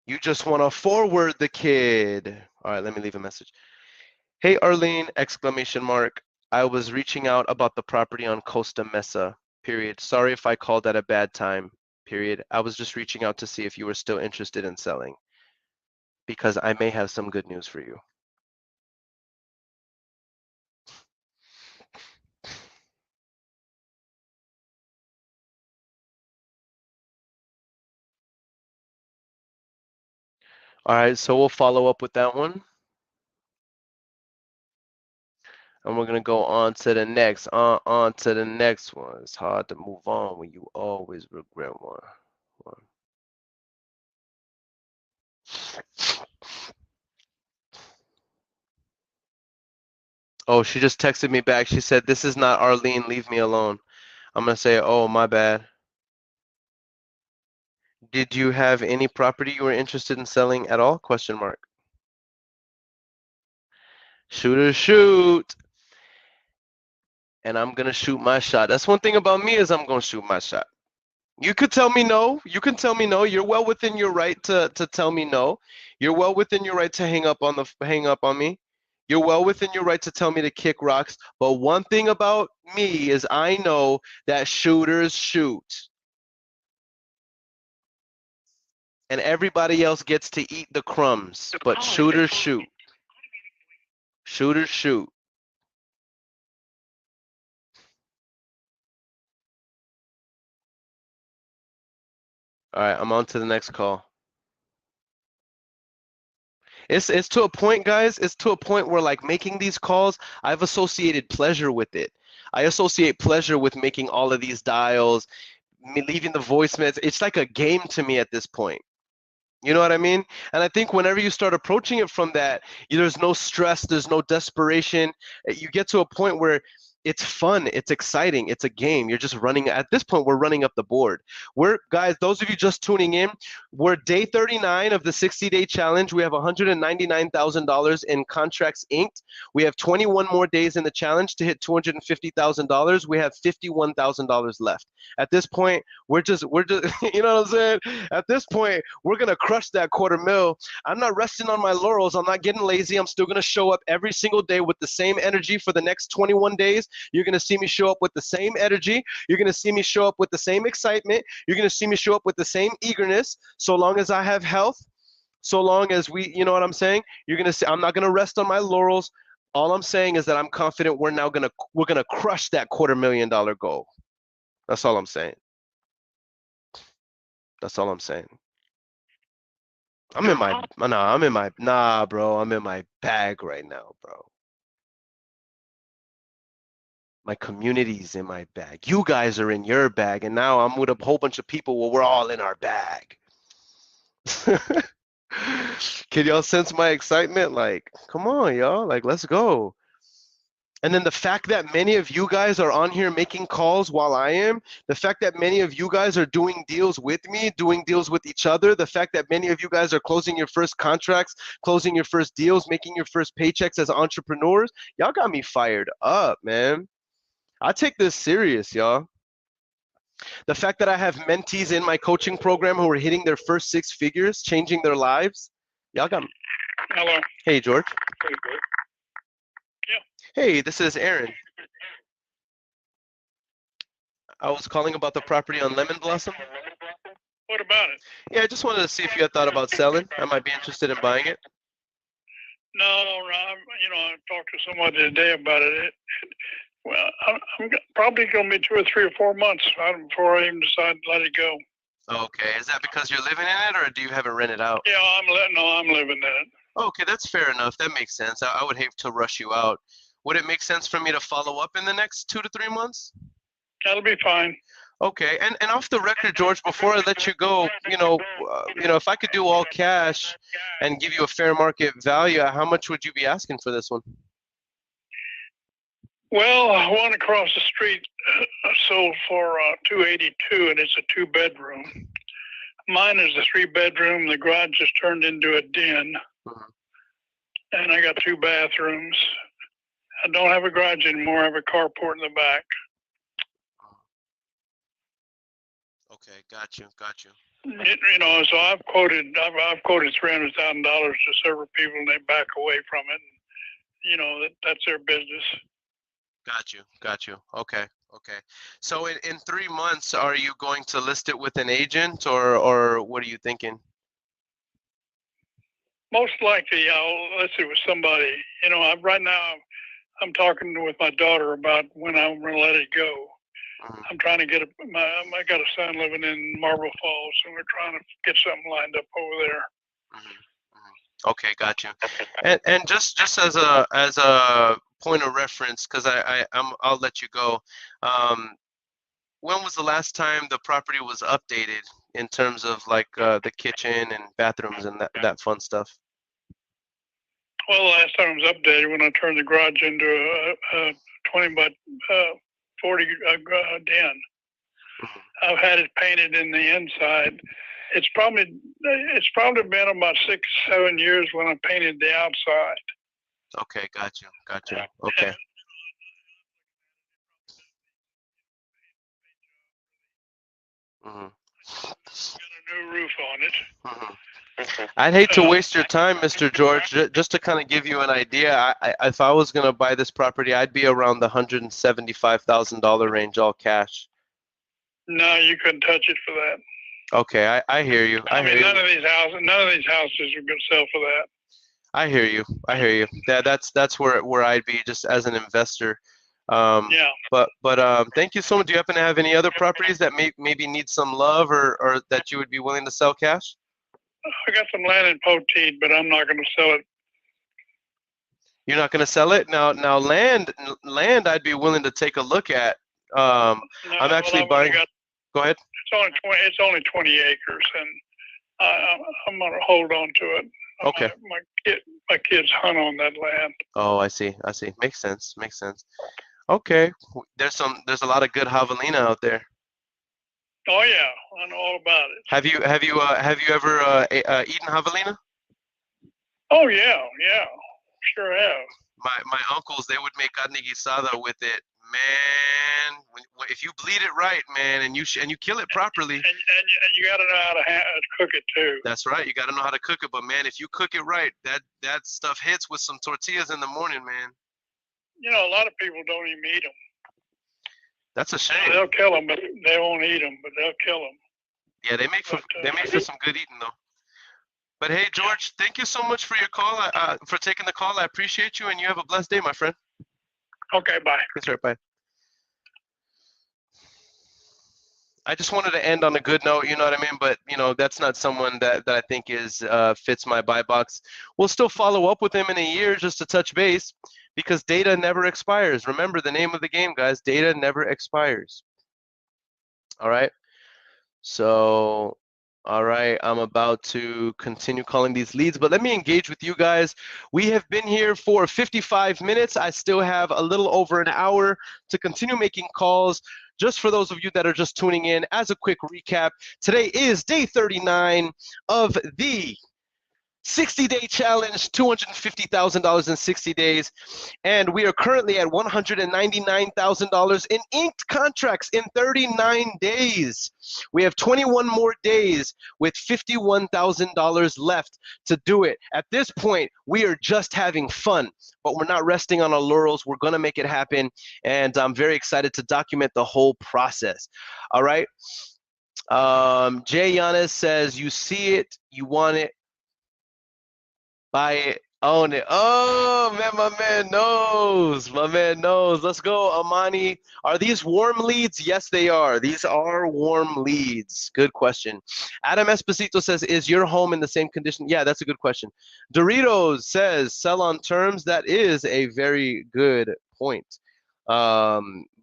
You just want to forward the kid. All right, let me leave a message. Hey, Arlene, exclamation mark. I was reaching out about the property on Costa Mesa, period. Sorry if I called at a bad time, period. I was just reaching out to see if you were still interested in selling because I may have some good news for you. All right, so we'll follow up with that one. And we're gonna go on to the next, on to the next one. It's hard to move on when you always regret one. Oh, she just texted me back. She said, "This is not Arlene. Leave me alone." I'm gonna say, "Oh, my bad." Did you have any property you were interested in selling at all? Question mark. Shoot or shoot. And I'm gonna shoot my shot. That's one thing about me is I'm gonna shoot my shot. You could tell me no. You can tell me no. You're well within your right to tell me no. You're well within your right to hang up on me. You're well within your right to tell me to kick rocks. But one thing about me is I know that shooters shoot. And everybody else gets to eat the crumbs. But shooters shoot. Shooters shoot. All right, I'm on to the next call. It's to a point, guys. It's to a point where like making these calls, I've associated pleasure with it. I associate pleasure with making all of these dials, me leaving the voicemails. It's like a game to me at this point. You know what I mean? And I think whenever you start approaching it from that, there's no stress, there's no desperation. You get to a point where it's fun, it's exciting, it's a game. You're just running. At this point, we're running up the board. We're, guys, those of you just tuning in, we're day 39 of the 60-day challenge. We have $199,000 in contracts inked. We have 21 more days in the challenge to hit $250,000. We have $51,000 left. At this point, we're just, you know what I'm saying? At this point, we're gonna crush that quarter mil. I'm not resting on my laurels. I'm not getting lazy. I'm still gonna show up every single day with the same energy for the next 21 days. You're gonna see me show up with the same energy. You're gonna see me show up with the same excitement. You're gonna see me show up with the same eagerness. So long as I have health, so long as we, you know what I'm saying? You're gonna see. I'm not gonna rest on my laurels. All I'm saying is that I'm confident we're gonna crush that $250,000 goal. That's all I'm saying. That's all I'm saying. Nah, bro. I'm in my bag right now, bro. My community's in my bag. You guys are in your bag, and now I'm with a whole bunch of people where we're all in our bag. Can y'all sense my excitement? Like, come on, y'all. Like, let's go. And then the fact that many of you guys are on here making calls while I am, the fact that many of you guys are doing deals with me, doing deals with each other, the fact that many of you guys are closing your first contracts, closing your first deals, making your first paychecks as entrepreneurs, y'all got me fired up, man. I take this serious, y'all. The fact that I have mentees in my coaching program who are hitting their first 6 figures, changing their lives, y'all got me. Hello. Hey, George. Hey, George. Hey, this is Earon. I was calling about the property on Lemon Blossom. What about it? Yeah, I just wanted to see if you had thought about selling. I might be interested in buying it. No, I talked to somebody today about it. Well, I'm probably going to be 2 or 3 or 4 months before I even decide to let it go. Okay, is that because you're living in it, or do you have it rented out? Yeah, I'm living in it. Okay, that's fair enough. That makes sense. I would hate to rush you out. Would it make sense for me to follow up in the next 2 to 3 months? That'll be fine. Okay, and off the record, George, before I let you go, if I could do all cash and give you a fair market value, how much would you be asking for this one? Well, one across the street sold for $282, and it's a 2-bedroom. Mine is a 3-bedroom. The garage just turned into a den, and I got 2 bathrooms. I don't have a garage anymore. I have a carport in the back. Okay, got you. So I've quoted $300,000 to several people, and they back away from it. That's their business. Got you. Okay. So in 3 months, are you going to list it with an agent, or what are you thinking? Most likely, I'll list it with somebody. Right now, I'm talking with my daughter about when I'm going to let it go. I'm trying to I got a son living in Marble Falls, and we're trying to get something lined up over there. Okay, got you. And just as a point of reference, because I'll let you go. When was the last time the property was updated in terms of like the kitchen and bathrooms and that fun stuff? Well, the last time it was updated when I turned the garage into a 20 by 40 den. I've had it painted in the inside. It's probably been about 6-7 years when I painted the outside. Okay, got you. Okay. Got a new roof on it. I'd hate to waste your time, Mr. George. Just to kind of give you an idea, if I was going to buy this property, I'd be around the $175,000 range, all cash. No, you couldn't touch it for that. Okay, I hear you. None of these houses are going to sell for that. I hear you. That's where I'd be, just as an investor. Yeah. But thank you so much. Do you happen to have any other properties that maybe need some love, or that you would be willing to sell cash? I got some land in Poteet, but I'm not going to sell it. You're not going to sell it now. Now, land, I'd be willing to take a look at. No, I'm actually buying. Go ahead. It's only 20 acres, and I'm going to hold on to it. Okay. My kids hunt on that land. Oh, I see. Makes sense. Okay. There's a lot of good javelina out there. Oh yeah, I know all about it. Have you ever eaten javelina? Oh yeah, sure have. My uncles, they would make carne guisada with it. Man, if you bleed it right, man, and you kill it properly. And you got to know how to cook it too. That's right. You got to know how to cook it. But man, if you cook it right, that stuff hits with some tortillas in the morning, man. You know, a lot of people don't even eat them. That's a shame. They'll kill them, but they won't eat them. But they'll kill them. Yeah, they make for some good eating though. But hey, George, thank you so much for your call. For taking the call, I appreciate you, and you have a blessed day, my friend. Okay, bye. Yes, sir. Bye. I just wanted to end on a good note, you know what I mean? But, you know, that's not someone that I think fits my buy box. We'll still follow up with him in a year just to touch base because data never expires. Remember the name of the game, guys. Data never expires. All right? So, all right, I'm about to continue calling these leads, but let me engage with you guys. We have been here for 55 minutes. I still have a little over an hour to continue making calls. Just for those of you that are just tuning in, as a quick recap, today is day 39 of the 60-day challenge, $250,000 in 60 days. And we are currently at $199,000 in inked contracts in 39 days. We have 21 more days with $51,000 left to do it. At this point, we are just having fun, but we're not resting on our laurels. We're going to make it happen. And I'm very excited to document the whole process. All right. Jay Yanis says, you see it, you want it, buy it, own it. Oh, man, my man knows. Let's go, Amani. Are these warm leads? Yes, they are. These are warm leads. Good question. Adam Esposito says, is your home in the same condition? Yeah, that's a good question. Doritos says, sell on terms. That is a very good point.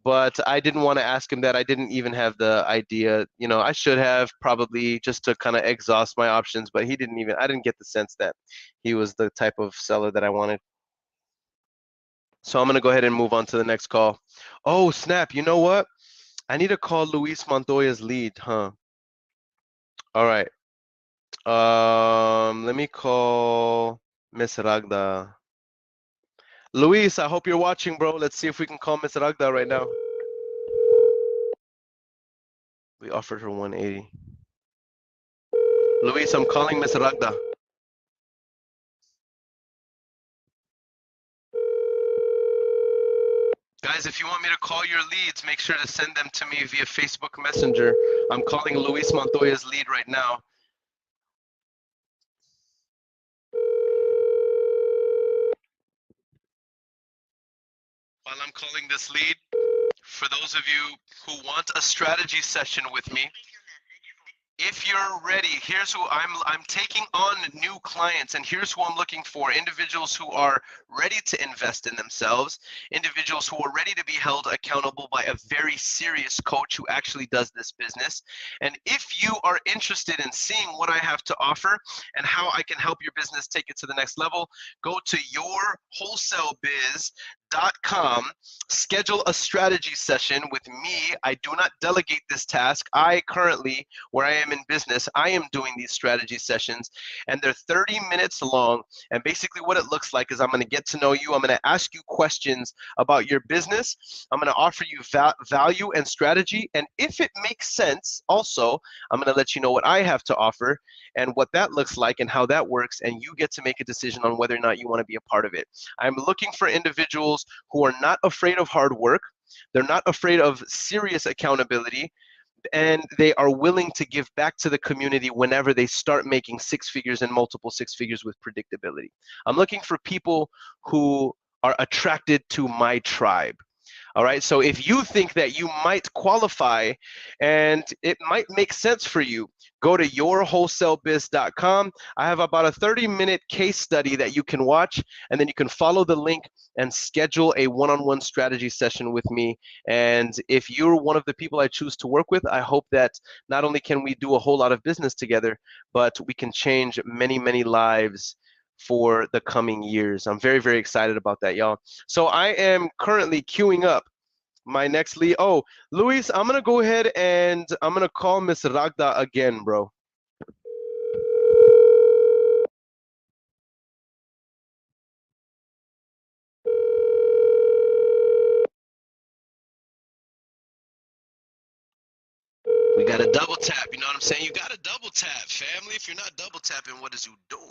But I didn't want to ask him that. I didn't even have the idea. You know, I should have probably just to kind of exhaust my options, but I didn't get the sense that he was the type of seller that I wanted. So I'm going to go ahead and move on to the next call. Oh, snap. You know what? I need to call Luis Montoya's lead, huh? All right. Let me call Miss Ragda. Luis, I hope you're watching, bro. Let's see if we can call Miss Ragda right now. We offered her 180. Luis, I'm calling Miss Ragda. Guys, if you want me to call your leads, make sure to send them to me via Facebook Messenger. I'm calling Luis Montoya's lead right now. While I'm calling this lead, for those of you who want a strategy session with me, if you're ready, here's who I'm taking on new clients, and here's who I'm looking for: individuals who are ready to invest in themselves, individuals who are ready to be held accountable by a very serious coach who actually does this business. And if you are interested in seeing what I have to offer and how I can help your business take it to the next level, go to yourwholesalebiz.com, schedule a strategy session with me. I do not delegate this task. I currently, where I am in business, I am doing these strategy sessions, and they're 30 minutes long. And basically what it looks like is I'm going to get to know you. I'm going to ask you questions about your business. I'm going to offer you value and strategy. And if it makes sense, also, I'm going to let you know what I have to offer and what that looks like and how that works. And you get to make a decision on whether or not you want to be a part of it. I'm looking for individuals who are not afraid of hard work. They're not afraid of serious accountability, and they are willing to give back to the community whenever they start making six figures and multiple six figures with predictability. I'm looking for people who are attracted to my tribe. All right. So if you think that you might qualify and it might make sense for you, go to yourwholesalebiz.com. I have about a 30-minute case study that you can watch, and then you can follow the link and schedule a one-on-one strategy session with me. And if you're one of the people I choose to work with, I hope that not only can we do a whole lot of business together, but we can change many, many lives for the coming years. I'm very, very excited about that, y'all. So I am currently queuing up my next lead. Oh, Luis, I'm gonna go ahead and I'm gonna call Miss Ragda again, bro. We got to double tap, you know what I'm saying? You got to double tap, family. If you're not double tapping, what is you doing?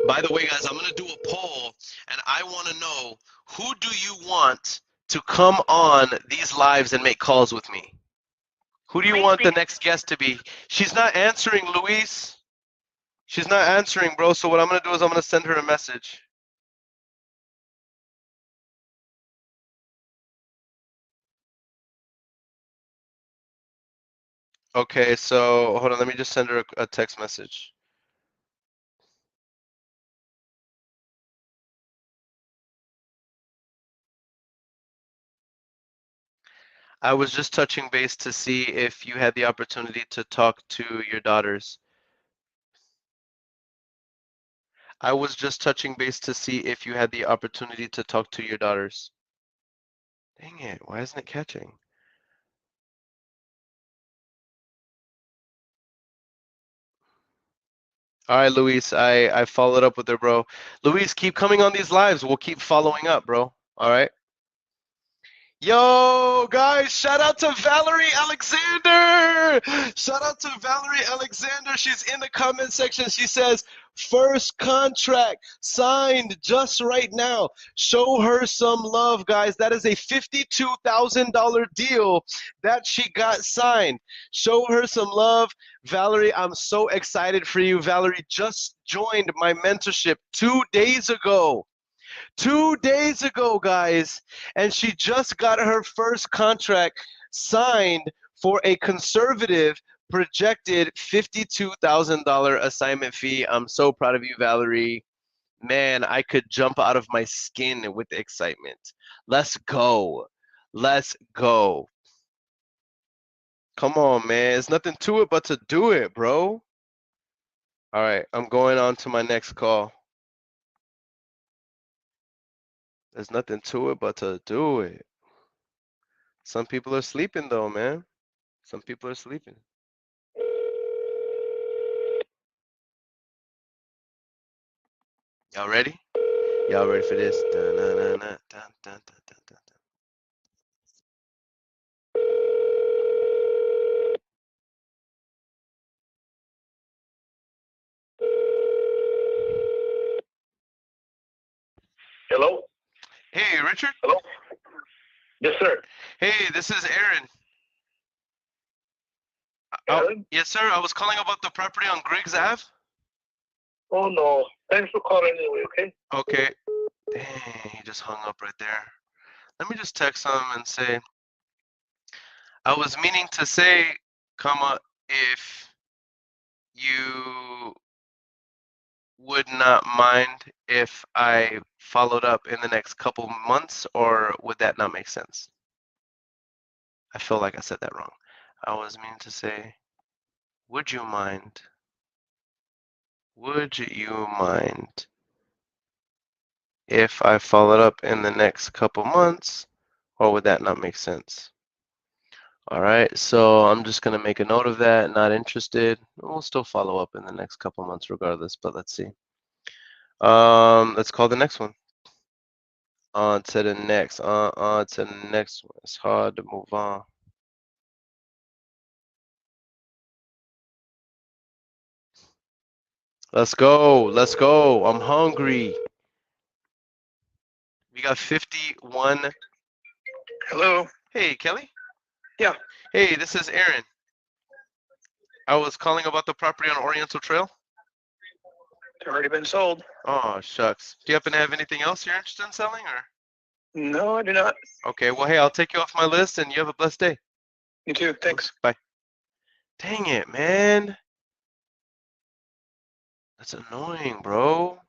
By the way, guys, I'm going to do a poll, and I want to know, who do you want to come on these lives and make calls with me? Who do you want the next guest to be? She's not answering, Luis. She's not answering, bro. So what I'm going to do is I'm going to send her a message. Okay, so hold on. Let me just send her a text message. I was just touching base to see if you had the opportunity to talk to your daughters. I was just touching base to see if you had the opportunity to talk to your daughters. Dang it, why isn't it catching? All right, Luis, I followed up with her, bro. Luis, keep coming on these lives. We'll keep following up, bro. All right. Yo, guys, shout out to Valerie Alexander. Shout out to Valerie Alexander. She's in the comment section. She says, first contract signed just right now. Show her some love, guys. That is a $52,000 deal that she got signed. Show her some love. Valerie, I'm so excited for you. Valerie just joined my mentorship 2 days ago. 2 days ago, guys, and she just got her first contract signed for a conservative projected $52,000 assignment fee. I'm so proud of you, Valerie. Man, I could jump out of my skin with excitement. Let's go. Let's go. Come on, man. There's nothing to it but to do it, bro. All right, I'm going on to my next call. There's nothing to it but to do it. Some people are sleeping though, man. Some people are sleeping. Y'all ready? Y'all ready for this? Dun, dun, dun, dun, dun, dun, dun, dun, dun. Hello? Hey, Richard. Hello? Yes, sir. Hey, this is Earon. Earon? Yes, sir. I was calling about the property on Griggs Ave. Oh, no. Thanks for calling anyway, okay? Okay. Dang, he just hung up right there. Let me just text him and say, I was meaning to say, comma, if you would not mind if I followed up in the next couple months, or would that not make sense? I feel like I said that wrong. I was meaning to say, would you mind? Would you mind if I followed up in the next couple months, or would that not make sense? All right, so I'm just gonna make a note of that, not interested. We'll still follow up in the next couple months regardless, but let's see. Let's call the next one. On to the next, on to the next one. It's hard to move on. Let's go, let's go. I'm hungry. We got 51. Hello. Hey, Kelly. Yeah. Hey, this is Earon. I was calling about the property on Oriental Trail. They've already been sold. Oh, shucks. Do you happen to have anything else you're interested in selling, or? No, I do not. Okay, well, hey, I'll take you off my list, and you have a blessed day. You too. Thanks. Bye. Dang it, man. That's annoying, bro.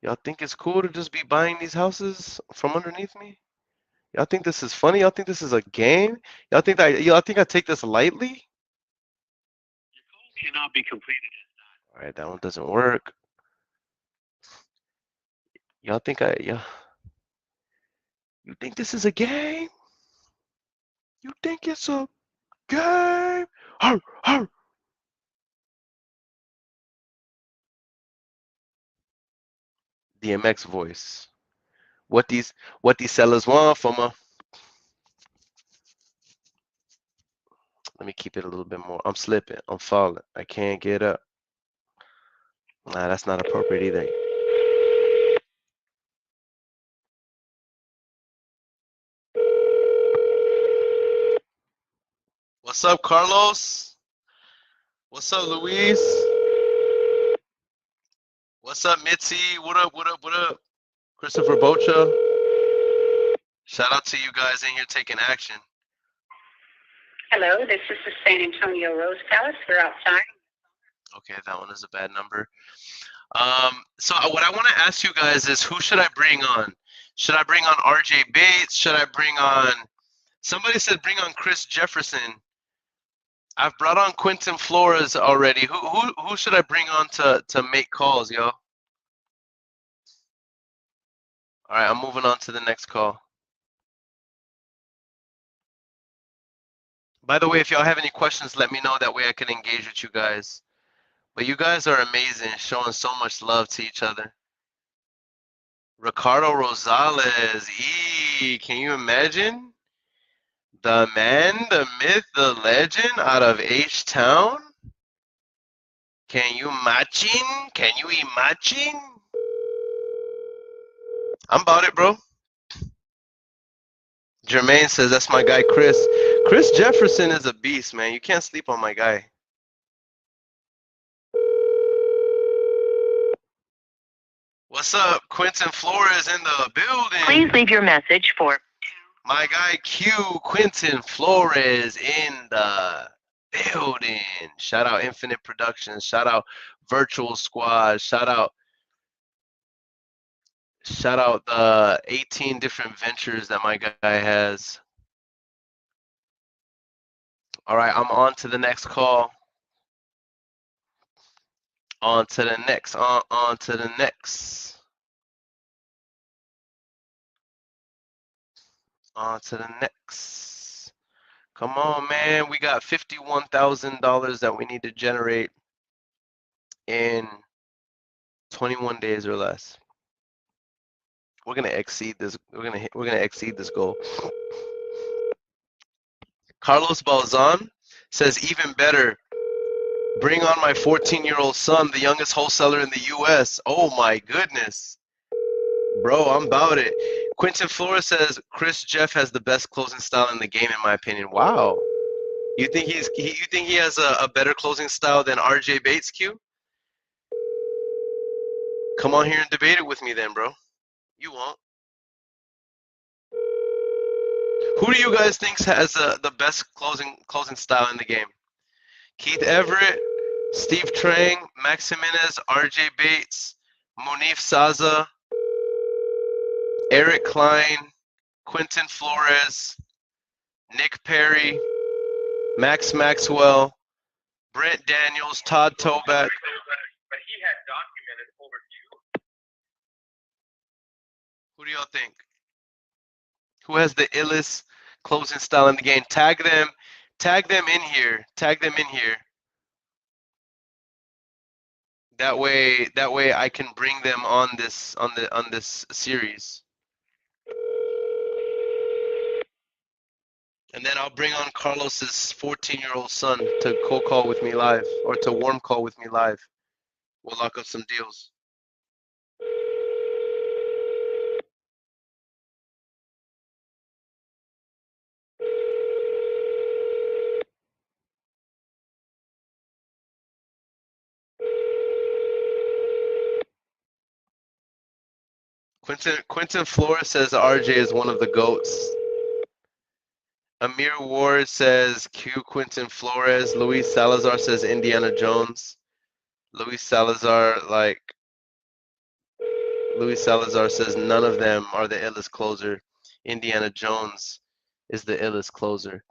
Y'all think it's cool to just be buying these houses from underneath me? Y'all think this is funny? Y'all think this is a game? Y'all think I take this lightly? Cannot be completed. All right, that one doesn't work. Y'all think you think this is a game? You think it's a game? Arr, arr. DMX voice. What these sellers want from a. Let me keep it a little bit more. I'm slipping. I'm falling. I can't get up. Nah, that's not appropriate either. What's up, Carlos? What's up, Luis? What's up, Mitzi? What up, what up, what up? Christopher Bocha. Shout out to you guys in here taking action. Hello, this is the San Antonio Rose Palace. We're outside. Okay, that one is a bad number. So what I want to ask you guys is, who should I bring on? Should I bring on RJ Bates? Should I bring on, somebody said bring on Chris Jefferson. I've brought on Quentin Flores already. Who should I bring on to make calls, yo? All right, I'm moving on to the next call. By the way, if y'all have any questions, let me know. That way I can engage with you guys. But you guys are amazing, showing so much love to each other. Ricardo Rosales, can you imagine? The man, the myth, the legend out of H-Town? Can you imagine? Can you imagine? I'm about it, bro. Jermaine says, that's my guy, Chris. Chris Jefferson is a beast, man. You can't sleep on my guy. What's up? Quentin Flores in the building. Please leave your message for my guy Q, Quentin Flores in the building. Shout out Infinite Productions. Shout out Virtual Squad. Shout out the 18 different ventures that my guy has. All right, I'm on to the next call. On to the next. On to the next. On to the next. Come on, man. We got $51,000 that we need to generate in 21 days or less. We're gonna exceed this. We're gonna exceed this goal. Carlos Balzan says, even better, bring on my 14-year-old son, the youngest wholesaler in the U.S. Oh my goodness, bro, I'm about it. Quentin Flores says, Chris Jeff has the best closing style in the game, in my opinion. Wow, you think he has a better closing style than RJ Bates, Q? Come on here and debate it with me, then, bro. You won't. Who do you guys think has the best closing style in the game? Keith Everett, Steve Trang, Max Jimenez, RJ Bates, Munif Saza, Eric Klein, Quentin Flores, Nick Perry, Max Maxwell, Brent Daniels, Todd Toback. But he had documented over you. Who do y'all think? Who has the illest closing style in the game? Tag them in here. Tag them in here. That way I can bring them on this series. And then I'll bring on Carlos's 14-year-old son to cold call with me live, or to warm call with me live. We'll lock up some deals. Quentin Flores says RJ is one of the GOATs. Amir Ward says Q Quentin Flores. Luis Salazar says Indiana Jones. Luis Salazar says none of them are the illest closer. Indiana Jones is the illest closer.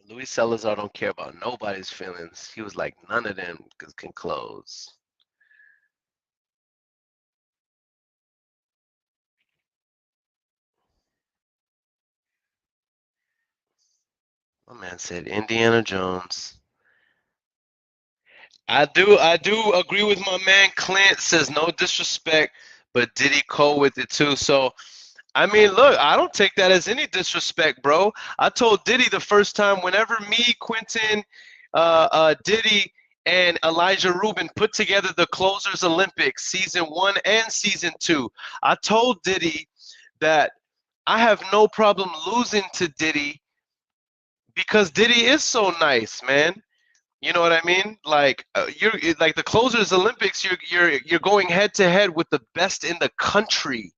Luis Salazar don't care about nobody's feelings. He was like, none of them can close. My man said Indiana Jones. I do agree with my man Clint. Says no disrespect, but did he call with it too? So I mean, look, I don't take that as any disrespect, bro. I told Diddy the first time, whenever me, Quentin, Diddy, and Elijah Rubin put together the Closers Olympics, season 1 and season 2, I told Diddy that I have no problem losing to Diddy because Diddy is so nice, man. You know what I mean? Like you're like the Closers Olympics, you're going head to head with the best in the country.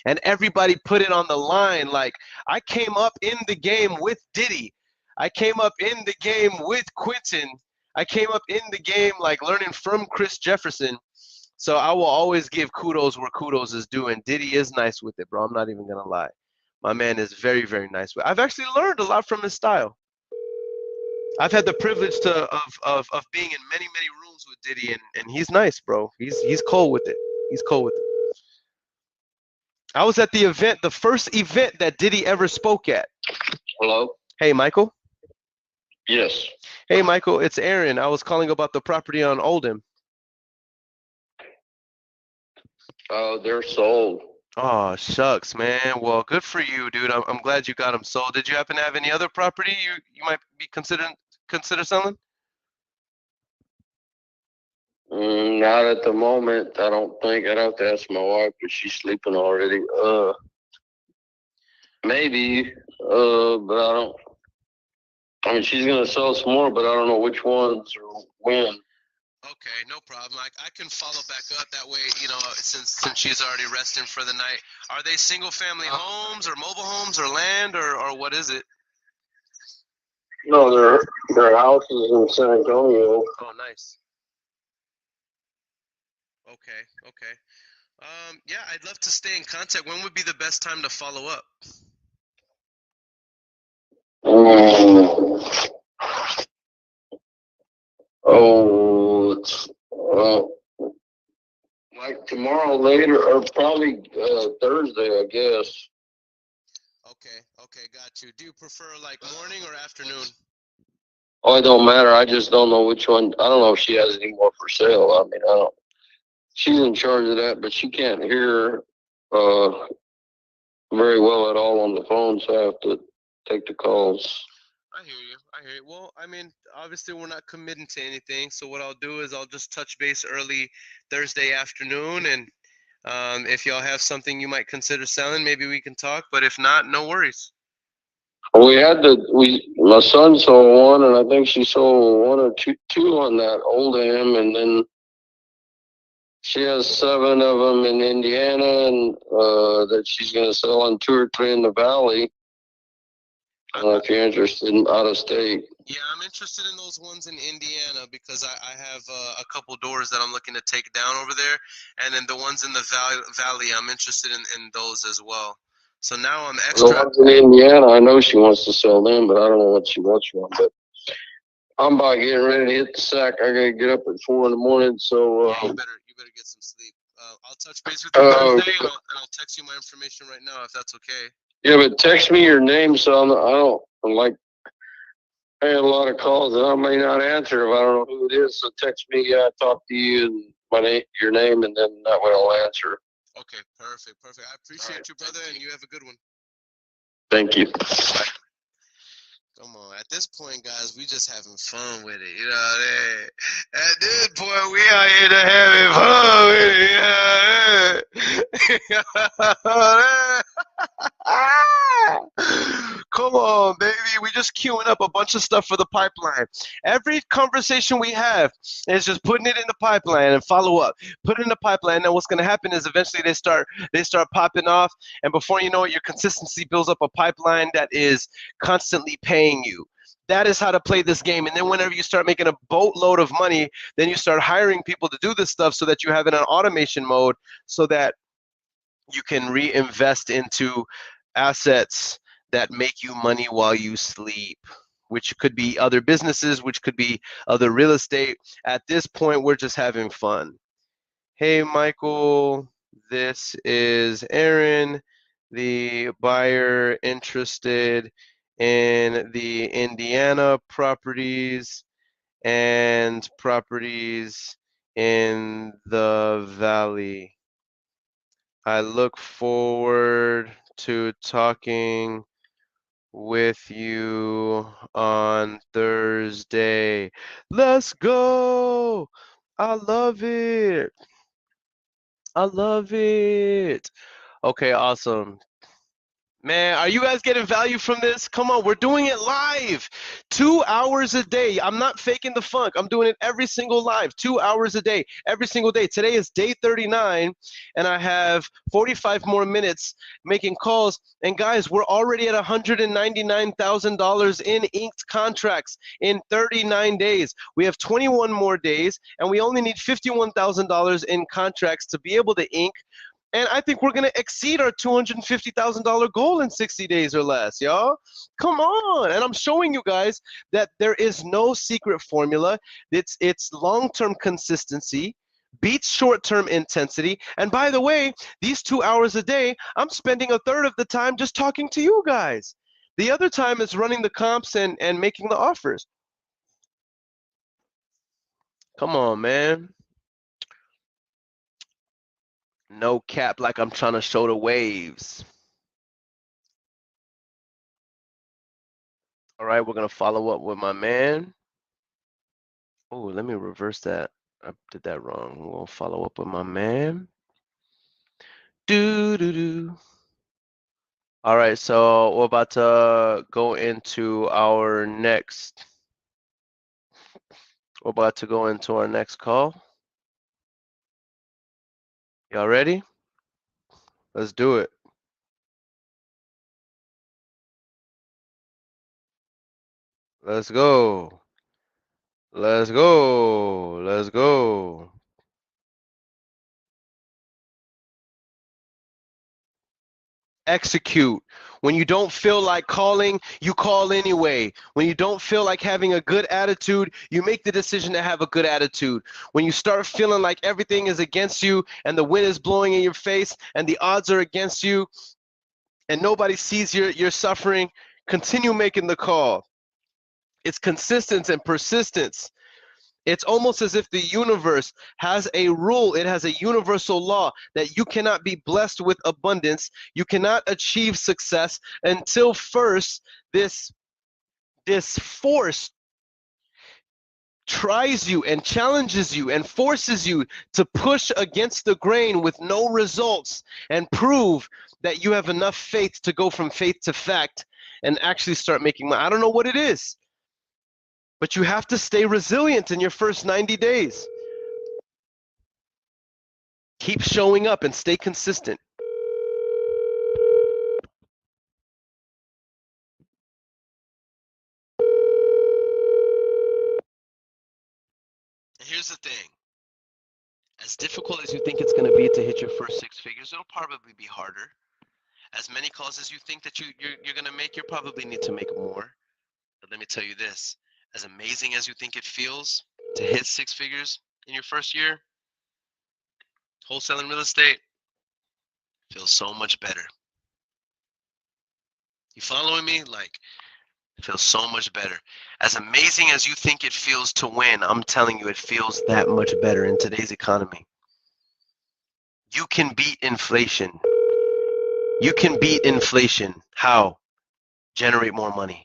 And everybody put it on the line. Like, I came up in the game with Diddy. I came up in the game with Quentin. I came up in the game, like, learning from Chris Jefferson. So I will always give kudos where kudos is due. And Diddy is nice with it, bro. I'm not even going to lie. My man is very, very nice with it. I've actually learned a lot from his style. I've had the privilege of being in many, many rooms with Diddy, and he's nice, bro. He's cool with it. He's cool with it. I was at the event, the first event that Diddy ever spoke at. Hello? Hey, Michael. Yes. Hey, Michael, it's Aaron. I was calling about the property on Oldham. They're sold. Oh, shucks, man. Well, good for you, dude. I'm glad you got them sold. Did you happen to have any other property you might be consider selling? Not at the moment. I don't think. I'd have to ask my wife, but she's sleeping already. Maybe. But I don't. I mean, she's gonna sell some more, but I don't know which ones or when. Okay, no problem. I can follow back up that way. You know, since she's already resting for the night. Are they single family homes or mobile homes or land or what is it? No, they're houses in San Antonio. Oh, nice. Okay. Yeah, I'd love to stay in contact. When would be the best time to follow up? It's like tomorrow later, or probably Thursday, I guess. Okay, got you. Do you prefer like morning or afternoon? Oh, it don't matter. I just don't know which one. I don't know if she has any more for sale. I mean, I don't. She's in charge of that, but she can't hear very well at all on the phone, so I have to take the calls. I hear you. Well, I mean, obviously we're not committing to anything, so what I'll do is I'll just touch base early Thursday afternoon, and if y'all have something you might consider selling, maybe we can talk, but if not, no worries. My son sold one, and I think she sold one or two on that Oldham, and then she has 7 of them in Indiana, and that she's going to sell on 2 or 3 in the Valley. I don't know if you're interested in out of state. Yeah, I'm interested in those ones in Indiana because I have a couple doors that I'm looking to take down over there, and then the ones in the Valley, I'm interested in those as well. So now I'm extra. The ones in Indiana, I know she wants to sell them, but I don't know what she wants from. But I'm about getting ready to hit the sack. I gotta get up at 4 in the morning, so. Yeah, you better get some sleep. I'll touch base with you Thursday, and I'll text you my information right now if that's okay. Yeah, but text me your name, so I had a lot of calls that I may not answer if I don't know who it is. So text me, talk to you, and your name, and then that way I'll answer. Okay, perfect. I appreciate you, brother, and you have a good one. Thank you. Bye. Come on. At this point, guys, we just having fun with it. You know, at this point, we out here to having fun with it. You know? Come on, baby. we just queuing up a bunch of stuff for the pipeline. Every conversation we have is just putting it in the pipeline and follow up. Put it in the pipeline, and then what's going to happen is eventually they start popping off, and before you know it, your consistency builds up a pipeline that is constantly paying you. That is how to play this game. And then whenever you start making a boatload of money, then you start hiring people to do this stuff so that you have it on automation mode so that you can reinvest into assets that make you money while you sleep, which could be other businesses, which could be other real estate. At this point, we're just having fun. Hey, Michael, this is Aaron, the buyer interested in the Indiana properties and properties in the Valley. I look forward to talking with you on Thursday. Let's go! I love it. I love it. Okay, awesome. Man, are you guys getting value from this? Come on, we're doing it live. 2 hours a day. I'm not faking the funk. I'm doing it every single live. 2 hours a day, every single day. Today is day 39, and I have 45 more minutes making calls. And guys, we're already at $199,000 in inked contracts in 39 days. We have 21 more days, and we only need $51,000 in contracts to be able to ink. And I think we're going to exceed our $250,000 goal in 60 days or less, y'all. Come on. And I'm showing you guys that there is no secret formula. It's long-term consistency, beats short-term intensity. And by the way, these 2 hours a day, I'm spending a third of the time just talking to you guys. The other time is running the comps and making the offers. Come on, man. No cap, like I'm trying to show the waves. All right, we're going to follow up with my man. Oh, let me reverse that. I did that wrong. We'll follow up with my man. Do. All right, so we're about to go into our next. We're about to go into our next call. Y'all ready? Let's do it. Let's go. Let's go. Let's go. Execute. When you don't feel like calling, you call anyway. When you don't feel like having a good attitude, you make the decision to have a good attitude. When you start feeling like everything is against you and the wind is blowing in your face and the odds are against you and nobody sees your suffering, continue making the call. It's consistency and persistence. It's almost as if the universe has a rule, it has a universal law that you cannot be blessed with abundance, you cannot achieve success until first this force tries you and challenges you and forces you to push against the grain with no results and prove that you have enough faith to go from faith to fact and actually start making money. I don't know what it is. But you have to stay resilient in your first 90 days. Keep showing up and stay consistent. Here's the thing. As difficult as you think it's going to be to hit your first 6 figures, it'll probably be harder. As many calls as you think that you're going to make, you'll probably need to make more. But let me tell you this. As amazing as you think it feels to hit 6 figures in your first year, wholesaling real estate feels so much better. You following me? Like, it feels so much better. As amazing as you think it feels to win, I'm telling you, it feels that much better in today's economy. You can beat inflation. You can beat inflation. How? Generate more money.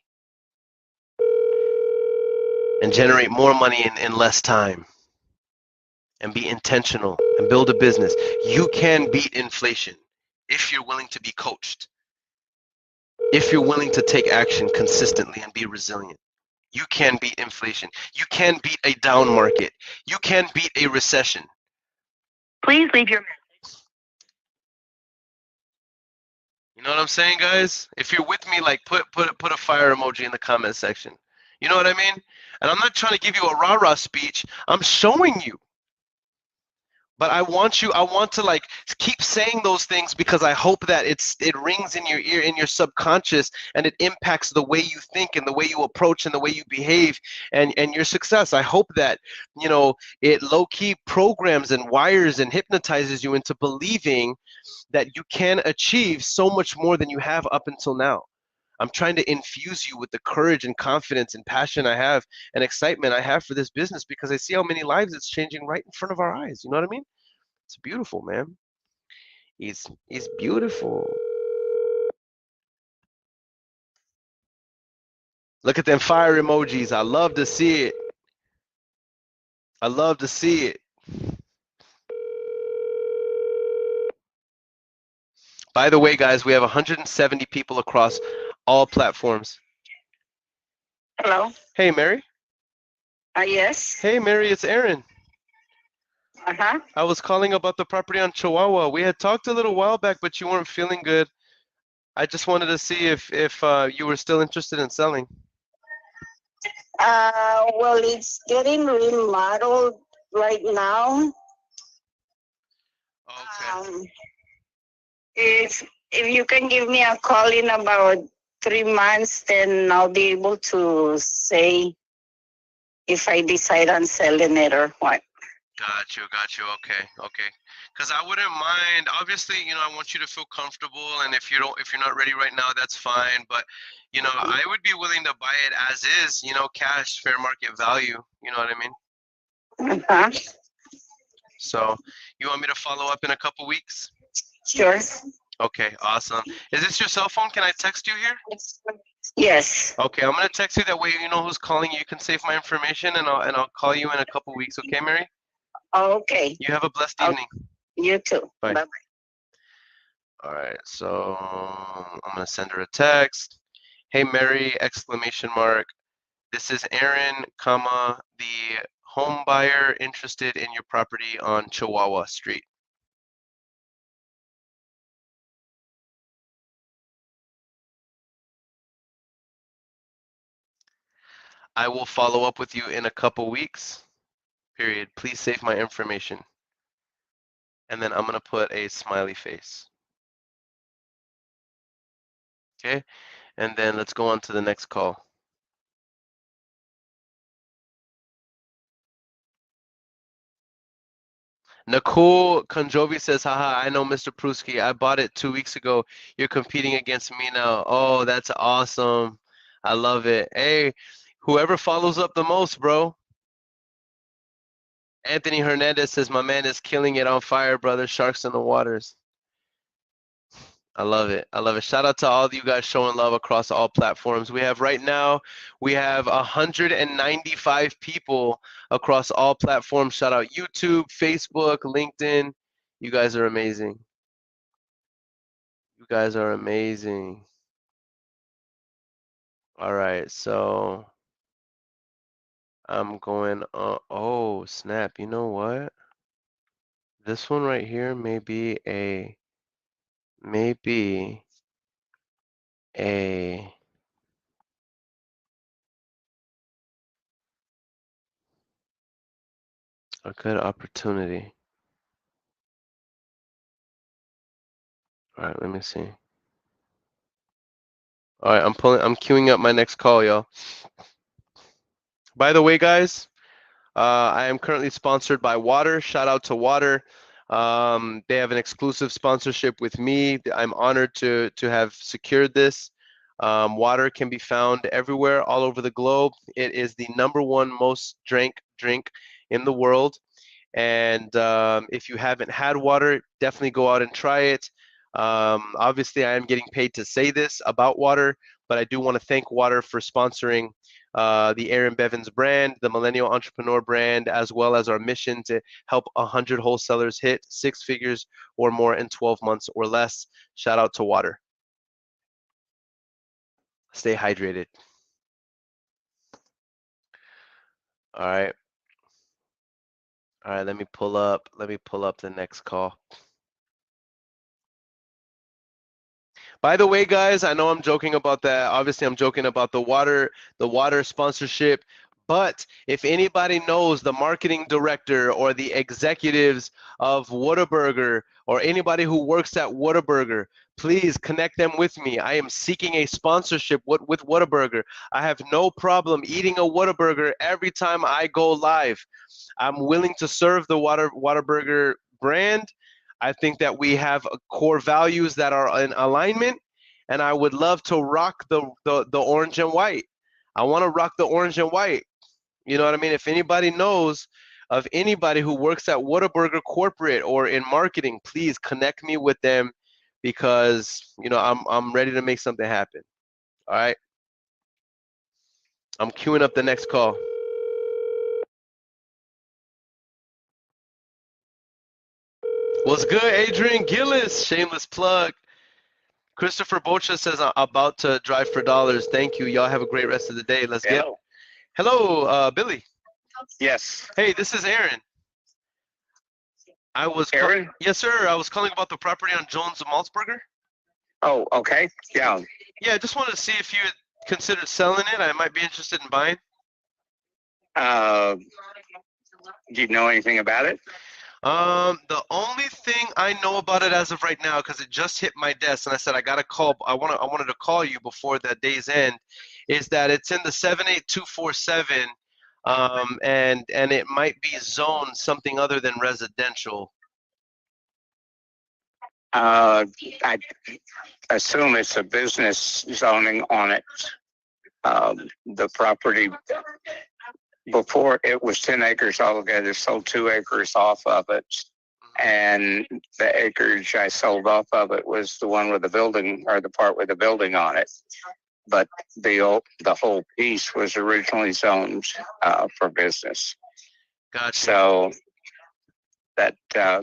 And generate more money in less time. And be intentional and build a business. You can beat inflation if you're willing to be coached. if you're willing to take action consistently and be resilient. You can beat inflation. You can beat a down market. You can beat a recession. Please leave your You know what I'm saying, guys? If you're with me, like put a fire emoji in the comment section. You know what I mean? And I'm not trying to give you a rah-rah speech. I'm showing you. But I want to like keep saying those things because I hope that it rings in your ear, in your subconscious, and it impacts the way you think and the way you approach and the way you behave and your success. I hope that, you know, it low-key programs and wires and hypnotizes you into believing that you can achieve so much more than you have up until now. I'm trying to infuse you with the courage and confidence and passion I have and excitement I have for this business because I see how many lives it's changing right in front of our eyes. You know what I mean? It's beautiful, man. It's beautiful. Look at them fire emojis. I love to see it. I love to see it. By the way, guys, we have 170 people across all platforms. Hello. Hey, Mary. Yes. Hey, Mary, it's Earon. Uh-huh. I was calling about the property on Chihuahua. We had talked a little while back, but you weren't feeling good. I just wanted to see if you were still interested in selling. Well, it's getting remodeled right now. Okay. If you can give me a call in about 3 months, then I'll be able to say if I decide on selling it or what. Got you. Okay. Because I wouldn't mind. Obviously, you know, I want you to feel comfortable, and if you're not ready right now, that's fine. But, you know, I would be willing to buy it as is. You know, cash, fair market value. You know what I mean? Uh-huh. So, you want me to follow up in a couple weeks? Sure. Okay, awesome. Is this your cell phone? Can I text you here? Yes. Okay, I'm gonna text you that way you know who's calling you. You can save my information, and I'll call you in a couple weeks. Okay, Mary? Okay. You have a blessed evening. You too. Bye. Bye-bye. All right, so I'm gonna send her a text. Hey Mary! Exclamation mark. This is Earon, comma, the home buyer interested in your property on Chihuahua Street. I will follow up with you in a couple weeks. Period. Please save my information. And then I'm gonna put a smiley face. Okay, and then let's go on to the next call. Nicole Konjovi says, haha, I know Mr. Pruski. I bought it 2 weeks ago. You're competing against me now. Oh, that's awesome. I love it. Hey, whoever follows up the most, bro. Anthony Hernandez says, my man is killing it on fire, brother. Sharks in the waters. I love it. I love it. Shout out to all of you guys showing love across all platforms. We have 195 people across all platforms. Shout out YouTube, Facebook, LinkedIn. You guys are amazing. You guys are amazing. All right, so I'm going, oh, snap. You know what? This one right here may be a a good opportunity. All right, let me see. All right, I'm queuing up my next call, y'all. By the way, guys, I am currently sponsored by Water. Shout out to Water. They have an exclusive sponsorship with me. I'm honored to have secured this. Water can be found everywhere, all over the globe. It is the #1 most drank drink in the world. And if you haven't had water, definitely go out and try it. Obviously, I am getting paid to say this about Water, but I do want to thank Water for sponsoring the Earon Bevins brand, the Millennial Entrepreneur brand, as well as our mission to help 100 wholesalers hit 6 figures or more in 12 months or less. Shout out to Water. Stay hydrated. All right. All right, let me pull up the next call. By the way, guys, I know I'm joking about that. Obviously, I'm joking about the water sponsorship. But if anybody knows the marketing director or the executives of Whataburger or anybody who works at Whataburger, please connect them with me. I am seeking a sponsorship with Whataburger. I have no problem eating a Whataburger every time I go live. I'm willing to serve the Whataburger brand. I think that we have core values that are in alignment, and I would love to rock the orange and white. I want to rock the orange and white. You know what I mean? If anybody knows of anybody who works at Whataburger corporate or in marketing, please connect me with them because I'm ready to make something happen. All right. I'm queuing up the next call. What's good, Adrian Gillis? Shameless plug. Christopher Bocha says, I'm about to drive for dollars. Thank you. Y'all have a great rest of the day. Let's get. Hello, Billy. Yes. Hey, this is Aaron. Aaron? Yes, sir. I was calling about the property on Jones Maltzberger. Oh, okay. Yeah. Yeah, I just wanted to see if you had considered selling it. I might be interested in buying. Do you know anything about it? The only thing I know about it as of right now, because it just hit my desk, and I said I got to call. I wanted to call you before the day's end, is that it's in the 78247, and it might be zoned something other than residential. I assume it's a business zoning on it. The property before it was 10 acres altogether, sold 2 acres off of it. And the acreage I sold off of it was the one with the building, or the part with the building on it. But the whole piece was originally zoned for business. Gotcha. So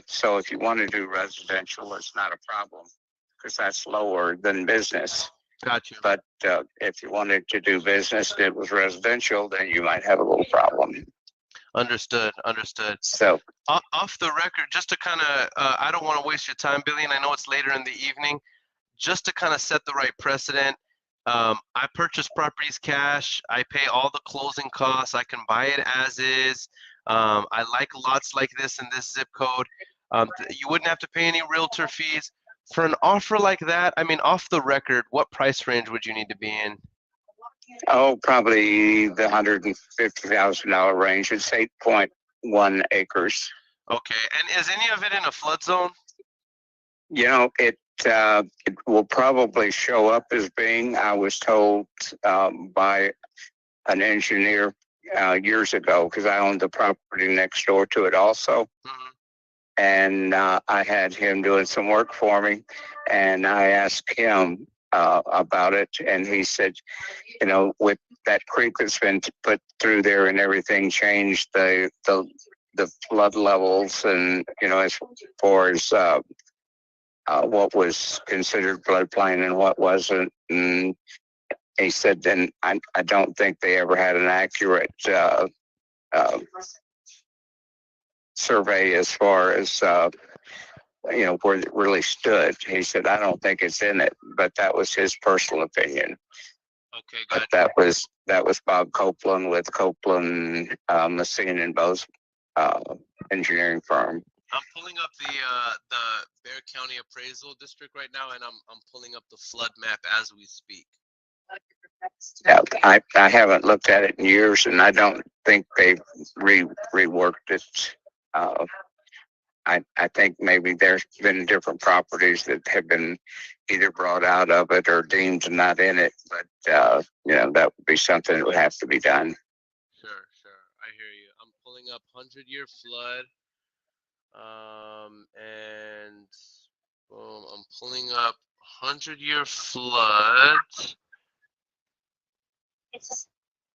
so if you want to do residential, it's not a problem because that's lower than business. Gotcha. But if you wanted to do business and it was residential, then you might have a little problem. Understood. So off the record, just to kind of, I don't want to waste your time, Billy, and I know it's later in the evening. Just to kind of set the right precedent, I purchase properties cash. I pay all the closing costs. I can buy it as is. I like lots like this in this zip code. You wouldn't have to pay any realtor fees. For an offer like that, I mean, off the record, what price range would you need to be in? Oh, probably the $150,000 range. It's 8.1 acres. Okay, and is any of it in a flood zone? You know, it will probably show up as being, I was told by an engineer years ago, because I owned the property next door to it also. Mm-hmm. And I had him doing some work for me, and I asked him about it, and he said, you know, with that creek that's been put through there and everything changed the flood levels, and you know, as far as what was considered floodplain and what wasn't. And he said, then I don't think they ever had an accurate survey as far as you know, where it really stood. He said, I don't think it's in it, but that was his personal opinion. Okay, gotcha. But that was Bob Copeland with Copeland Messina and Bose engineering firm. I'm pulling up the Bexar County Appraisal District right now, and I'm pulling up the flood map as we speak. Yeah, I haven't looked at it in years, and I don't think they've reworked it. I think maybe there's been different properties that have been either brought out of it or deemed not in it, but you know, that would be something that would have to be done. Sure, I hear you. I'm pulling up 100-year flood, and boom, I'm pulling up 100-year flood,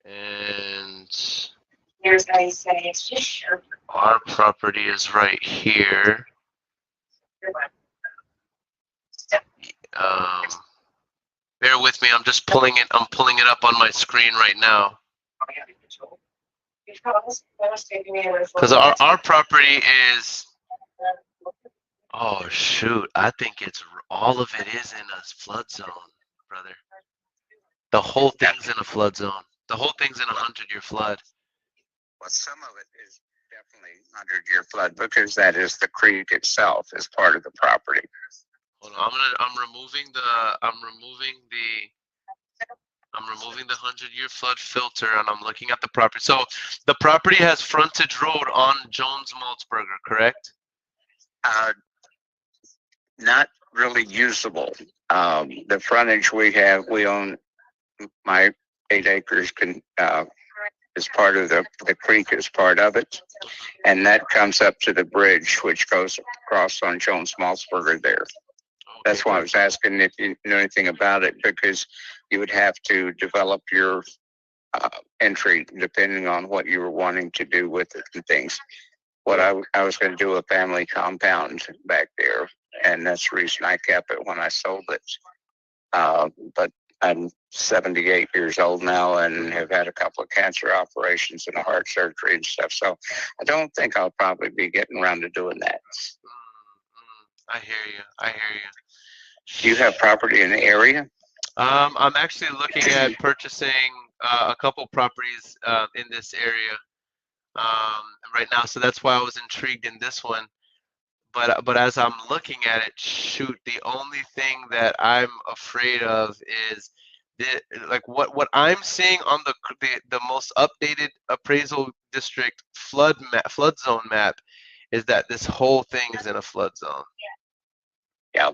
and Here's how you say it's just sure. Our property is right here. Bear with me. I'm just pulling it. I'm pulling it up on my screen right now. Because our property is. Oh shoot! I think it's all of it is in a flood zone, brother. The whole thing's in a flood zone. The whole thing's in a 100-year flood. Well, some of it is definitely 100-year flood because that is the creek itself is part of the property. Hold on, I'm removing the 100-year flood filter, and I'm looking at the property. So the property has frontage road on Jones Maltzberger, correct? Not really usable. The frontage we own, my 8 acres is part of the creek is part of it, and that comes up to the bridge which goes across on Jones Maltzberger there. That's why I was asking if you know anything about it, because you would have to develop your entry depending on what you were wanting to do with it and things. What I was going to do a family compound back there, and that's the reason I kept it when I sold it. But I'm 78 years old now and have had a couple of cancer operations and a heart surgery and stuff. So I don't think I'll probably be getting around to doing that. I hear you. Do you have property in the area? I'm actually looking at purchasing a couple properties in this area right now, so that's why I was intrigued in this one. But as I'm looking at it, shoot, the only thing that I'm afraid of is like what I'm seeing on the most updated appraisal district flood zone map is that this whole thing is in a flood zone. Yeah,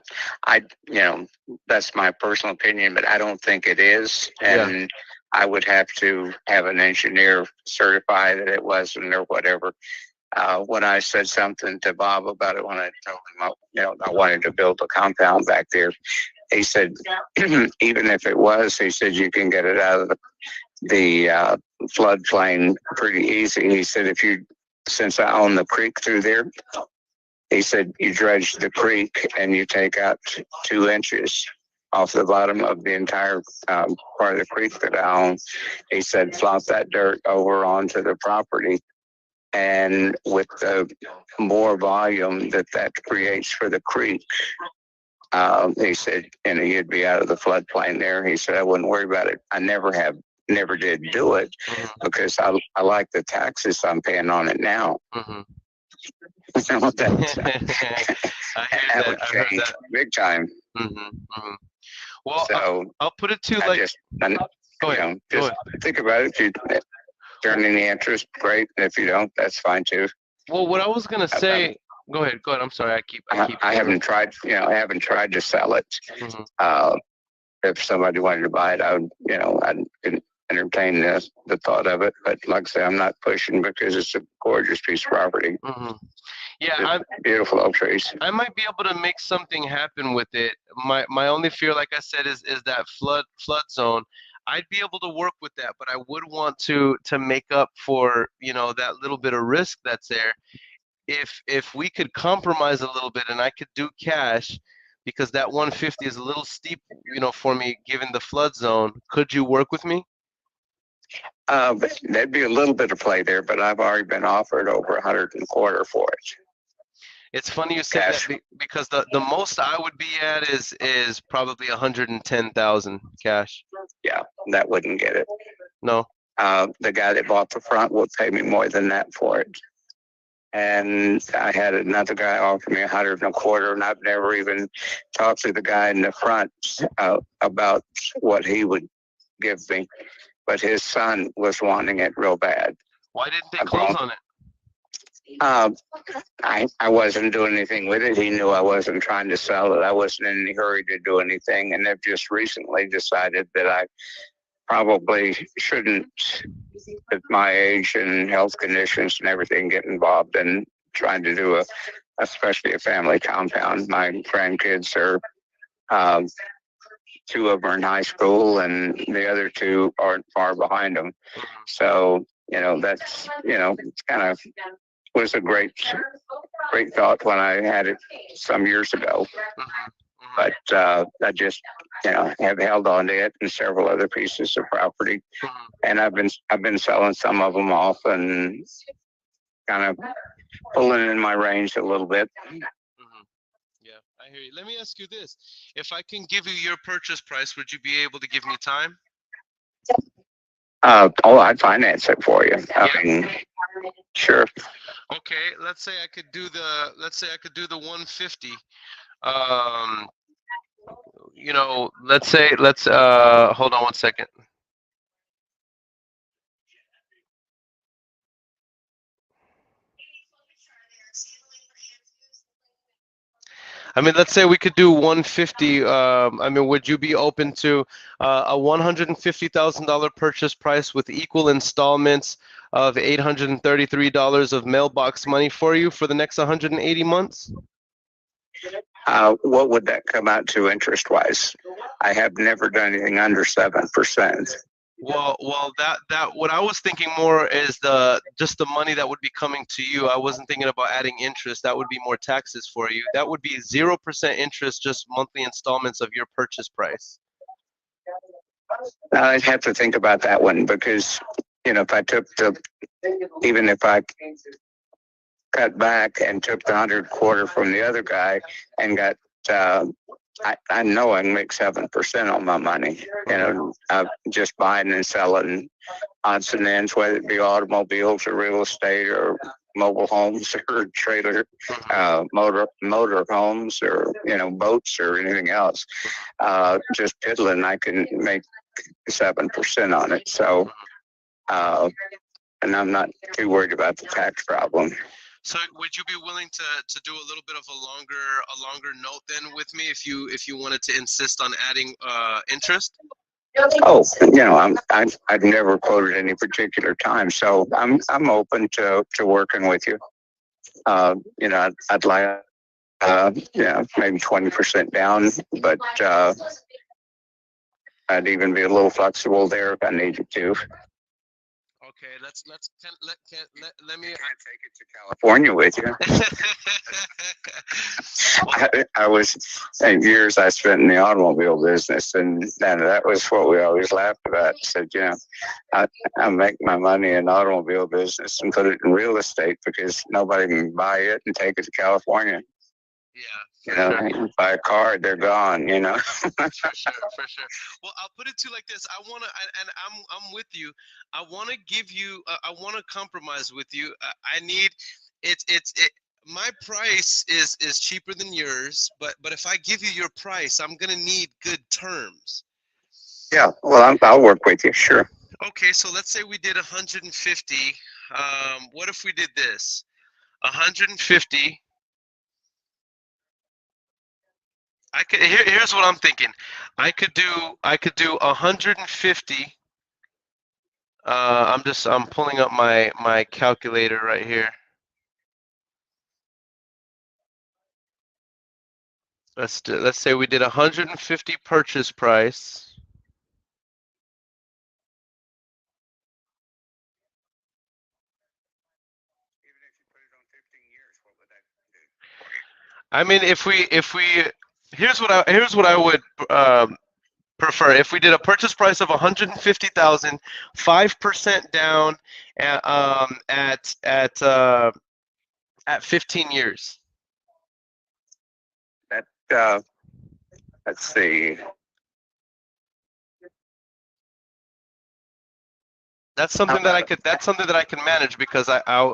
that's my personal opinion, but I don't think it is. And I would have to have an engineer certify that it wasn't or whatever. When I said something to Bob about it, when I told him, I wanted to build a compound back there, he said, even if it was, he said, you can get it out of the floodplain pretty easy. He said, since I own the creek through there, he said, you dredge the creek and you take out 2 inches off the bottom of the entire part of the creek that I own. He said, flop that dirt over onto the property. And with the more volume that creates for the creek, he said, you'd be out of the floodplain there. He said, I wouldn't worry about it. I never did do it because I like the taxes I'm paying on it now. Mm-hmm. that would I change big time. Mm-hmm. Mm-hmm. Well, so I'll put it to go ahead. Think about it. If you turn any interest, great. If you don't, that's fine too. Well, what I was gonna say. Go ahead. I'm sorry. I haven't tried. I haven't tried to sell it. Mm-hmm. If somebody wanted to buy it, I would. I'd entertain the thought of it. But like I say, I'm not pushing because it's a gorgeous piece of property. Mm-hmm. Yeah, beautiful oak trees. I might be able to make something happen with it. My only fear, like I said, is that flood zone. I'd be able to work with that, but I would want to make up for that little bit of risk that's there. If we could compromise a little bit and I could do cash, because that 150 is a little steep, for me given the flood zone. Could you work with me? There'd be a little bit of play there, but I've already been offered over 125 for it. It's funny you say that because the most I would be at is probably 110,000 cash. Yeah, that wouldn't get it. No. The guy that bought the front would pay me more than that for it. And I had another guy offer me 125, and I've never even talked to the guy in the front about what he would give me. But his son was wanting it real bad. Why didn't they close on it? I wasn't doing anything with it. He knew I wasn't trying to sell it. I wasn't in any hurry to do anything. And they've just recently decided that I probably shouldn't, at my age and health conditions and everything, get involved in trying to do especially a family compound. My grandkids are, 2 of them are in high school and the other 2 aren't far behind them. So, that's, it's kind of was a great thought when I had it some years ago. But I just have held on to it and several other pieces of property, and I've been selling some of them off and kind of pulling in my range a little bit. Yeah, I hear you. Let me ask you this: if I can give you your purchase price, would you be able to give me time? I'd finance it for you. I mean, sure. Okay, let's say I could do the 150. Let's hold on one second. I mean, let's say we could do 150. I mean, would you be open to a $150,000 purchase price with equal installments of $833 of mailbox money for you for the next 180 months? What would that come out to interest-wise? I have never done anything under 7%. Well, that what I was thinking more is just the money that would be coming to you. I wasn't thinking about adding interest. That would be more taxes for you. That would be 0% interest, just monthly installments of your purchase price. I'd have to think about that one because, if I took even if I cut back and took the 100 from the other guy and got, I know I can make 7% on my money. Just buying and selling odds and ends, whether it be automobiles or real estate or mobile homes or trailer, motor homes or boats or anything else. Just piddling, I can make 7% on it. So, and I'm not too worried about the tax problem. So would you be willing to do a little bit of a longer note then with me if you wanted to insist on adding interest? Oh, I've never quoted any particular time, so I'm open to working with you. I'd like maybe 20% down, but I'd even be a little flexible there if I needed to. Okay, let me take it to California with you. I was years I spent in the automobile business, and that was what we always laughed about. Said, I make my money in automobile business and put it in real estate because nobody can buy it and take it to California. Yeah. Buy a car, they're gone. For sure. Well, I'll put it to you like this. I'm with you. I want to give you. I want to compromise with you. I need. My price is cheaper than yours, but if I give you your price, I'm gonna need good terms. Yeah. Well, I'll work with you. Sure. Okay. So let's say we did 150. What if we did this? 150. Here's what I'm thinking. I could do 150. I'm pulling up my calculator right here. Let's say we did 150 purchase price. I mean, if we here's what I would prefer. If we did a purchase price of 150,000, 5% down at 15 years. Let's see. That's something that I could. That's something that I can manage because I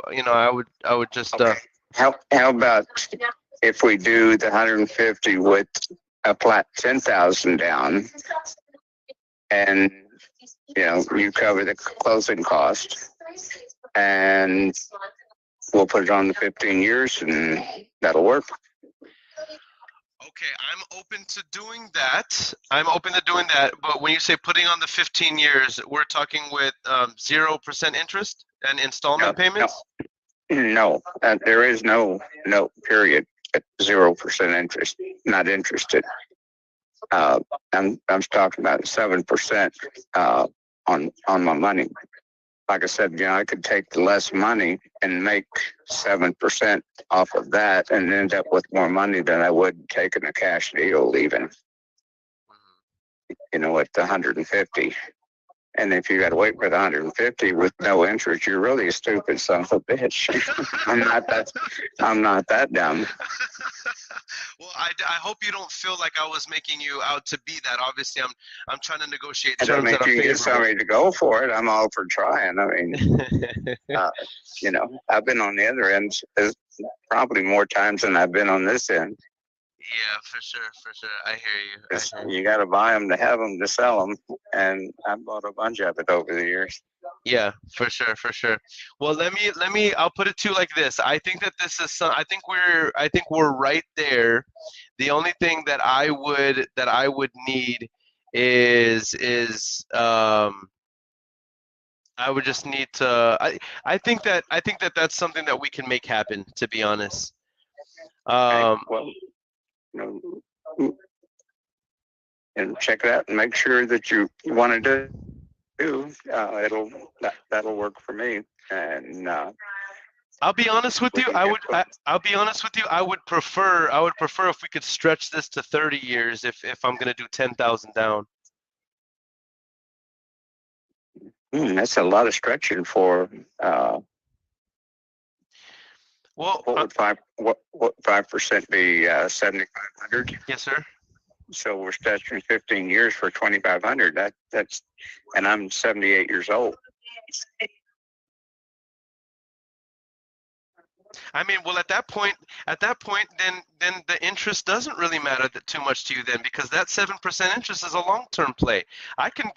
would just. Okay. How about if we do the 150 with a flat 10,000 down, and you cover the closing cost, and we'll put it on the 15 years, and that'll work. Okay, I'm open to doing that. But when you say putting on the 15 years, we're talking with 0% interest and installment payments? No, there is no period at 0% interest. Not interested. I'm talking about 7% on my money. Like I said, I could take the less money and make 7% off of that and end up with more money than I would taking a cash deal even. you know, at the 150. And if you got to wait for the 150 with no interest, you're really a stupid son of a bitch. I'm not that dumb. Well, I hope you don't feel like I was making you out to be that. Obviously, I'm trying to negotiate I terms mean, that if are you get favorable. somebody to go for it, I'm all for trying. I mean, you know, I've been on the other end probably more times than I've been on this end. Yeah, for sure. I hear you. You got to buy them to have them to sell them, and I've bought a bunch of it over the years. Yeah, for sure. Well, let me. I'll put it to you like this. I think that this is some. I think we're right there. The only thing that I would need is I would just need to. I think that that's something that we can make happen. To be honest. Okay, well, you know, and check it out and make sure that you want to do. That'll work for me. And I'll be honest with you. I'll be honest with you. I would prefer if we could stretch this to 30 years if I'm gonna do 10,000 down. That's a lot of stretching for. Well, what would 5% be? 7,500. Yes, sir. So we're stretching 15 years for 2,500. That's, and I'm 78 years old. I mean, well, at that point, then the interest doesn't really matter too much to you then, because that 7% interest is a long-term play. I can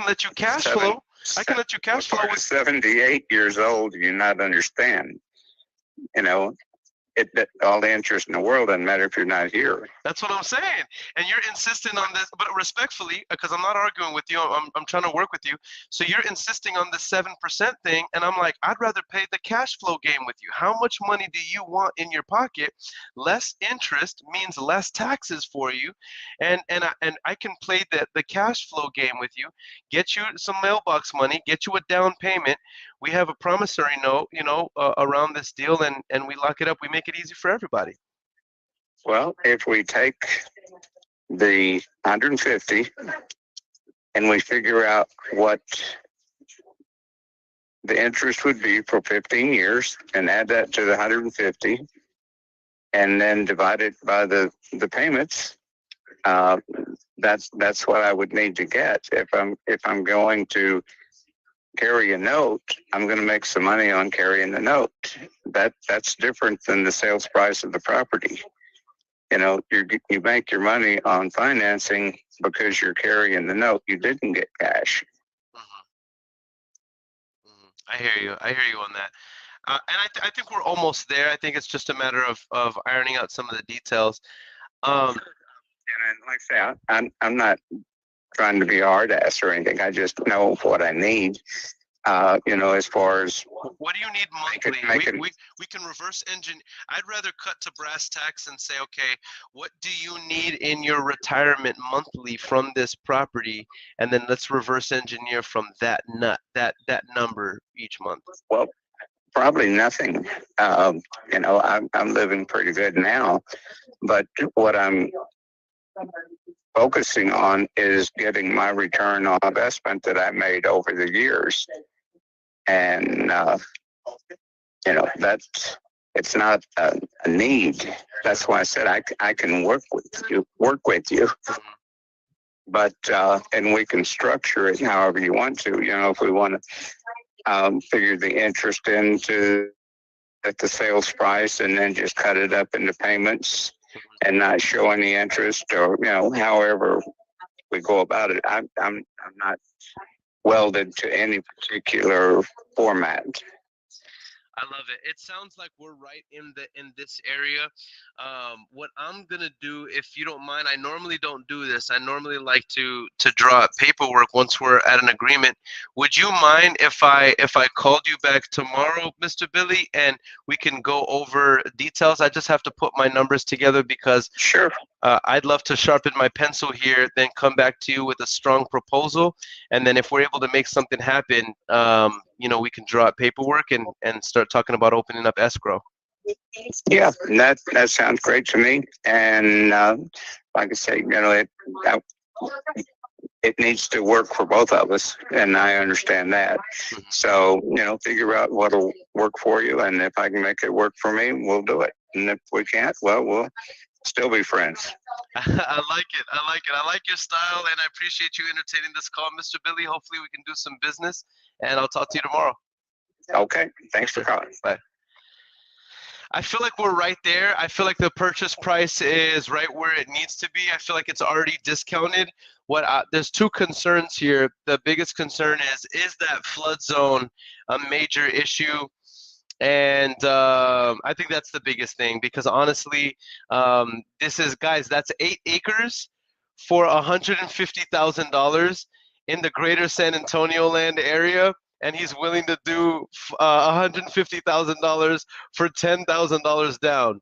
let you cash flow. I can let you cash flow with 78 years old. You not understand, you know. All the interest in the world doesn't matter if you're not here. That's what I'm saying. And you're insisting on this, but respectfully, because I'm not arguing with you, I'm trying to work with you. So you're insisting on the 7% thing, and I'm like, I'd rather play the cash flow game with you. How much money do you want in your pocket? Less interest means less taxes for you, and I can play the cash flow game with you, get you some mailbox money, get you a down payment. We have a promissory note, around this deal, and we lock it up. We make it easy for everybody. Well, if we take the 150 and we figure out what the interest would be for 15 years and add that to the 150 and then divide it by the payments, that's what I would need to get. If I'm going to carry a note, I'm going to make some money on carrying the note. That's different than the sales price of the property. You know, you make your money on financing because you're carrying the note. You didn't get cash. I hear you on that. And I think we're almost there. I think it's just a matter of ironing out some of the details. And like I say, I'm not trying to be a hard ass or anything. I just know what I need. As far as what do you need monthly? We can reverse engineer. I'd rather cut to brass tacks and say, okay, what do you need in your retirement monthly from this property, and then let's reverse engineer from that number each month. Well, probably nothing. I'm living pretty good now, but what I'm focusing on is getting my return on investment that I made over the years. And, it's not a need. That's why I said I can work with you. But, and we can structure it however you want to, if we want to figure the interest into at the sales price and then just cut it up into payments and not show any interest, or however we go about it. I'm not welded to any particular format. I love it. It sounds like we're right in this area. What I'm gonna do, if you don't mind, I normally don't do this. I normally like to draw up paperwork once we're at an agreement. Would you mind if I called you back tomorrow, Mr. Billy, and we can go over details? I just have to put my numbers together because sure. I'd love to sharpen my pencil here, then come back to you with a strong proposal, and then if we're able to make something happen, we can draw up paperwork and start talking about opening up escrow. Yeah, that sounds great to me. And like I say, it needs to work for both of us, and I understand that. So, figure out what'll work for you, and if I can make it work for me, we'll do it. And if we can't, well, we'll still be friends. I like it. I like it. I like your style, and I appreciate you entertaining this call, Mr. Billy. Hopefully, we can do some business, and I'll talk to you tomorrow. Okay. Thanks for calling. Bye. I feel like we're right there. I feel like the purchase price is right where it needs to be. I feel like it's already discounted. There's two concerns here. The biggest concern is that flood zone a major issue? And I think that's the biggest thing, because honestly, this is, guys, that's 8 acres for $150,000 in the greater San Antonio land area, and he's willing to do $150,000 for $10,000 down.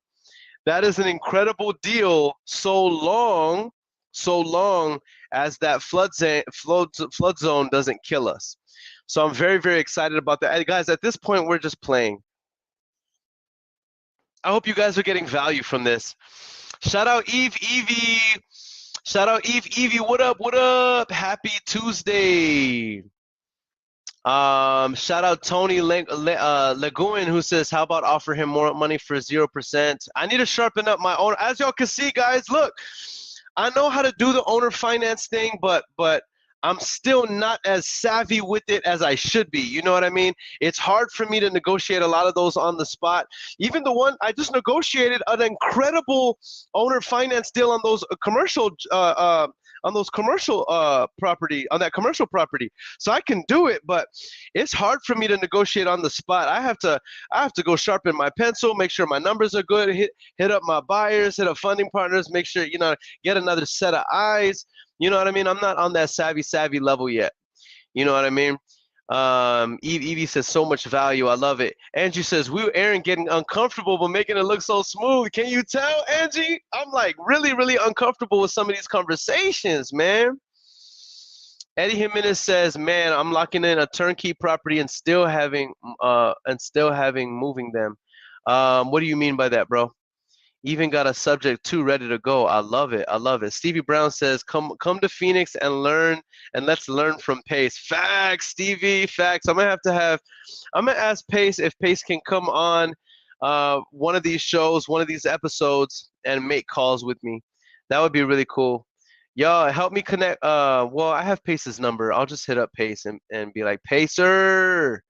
That is an incredible deal, so long as that flood zone doesn't kill us. So I'm very, very excited about that. And guys, at this point, we're just playing. I hope you guys are getting value from this. Shout out Evie. Shout out Evie. What up? What up? Happy Tuesday. Shout out Tony Lagoon, who says, how about offer him more money for 0%? I need to sharpen up my own. As y'all can see, guys, look, I know how to do the owner finance thing, but I'm still not as savvy with it as I should be. You know what I mean? It's hard for me to negotiate a lot of those on the spot. Even the one I just negotiated an incredible owner finance deal on those commercial property, on that commercial property. So I can do it, but it's hard for me to negotiate on the spot. I have to go sharpen my pencil, make sure my numbers are good, hit up my buyers, hit up funding partners, make sure, get another set of eyes. You know what I mean? I'm not on that savvy level yet. You know what I mean? Evie says, so much value. I love it. Angie says, Earon getting uncomfortable, but making it look so smooth. Can you tell, Angie? I'm like really, really uncomfortable with some of these conversations, man. Eddie Jimenez says, man, I'm locking in a turnkey property and still having moving them. What do you mean by that, bro? Even got a subject 2 ready to go. I love it. I love it. Stevie Brown says, come to Phoenix and learn, and let's learn from Pace. Facts, Stevie, facts. I'm gonna ask Pace if Pace can come on one of these shows, one of these episodes, and make calls with me. That would be really cool. Y'all help me connect. Well, I have Pace's number. I'll just hit up Pace and be like, Pacer,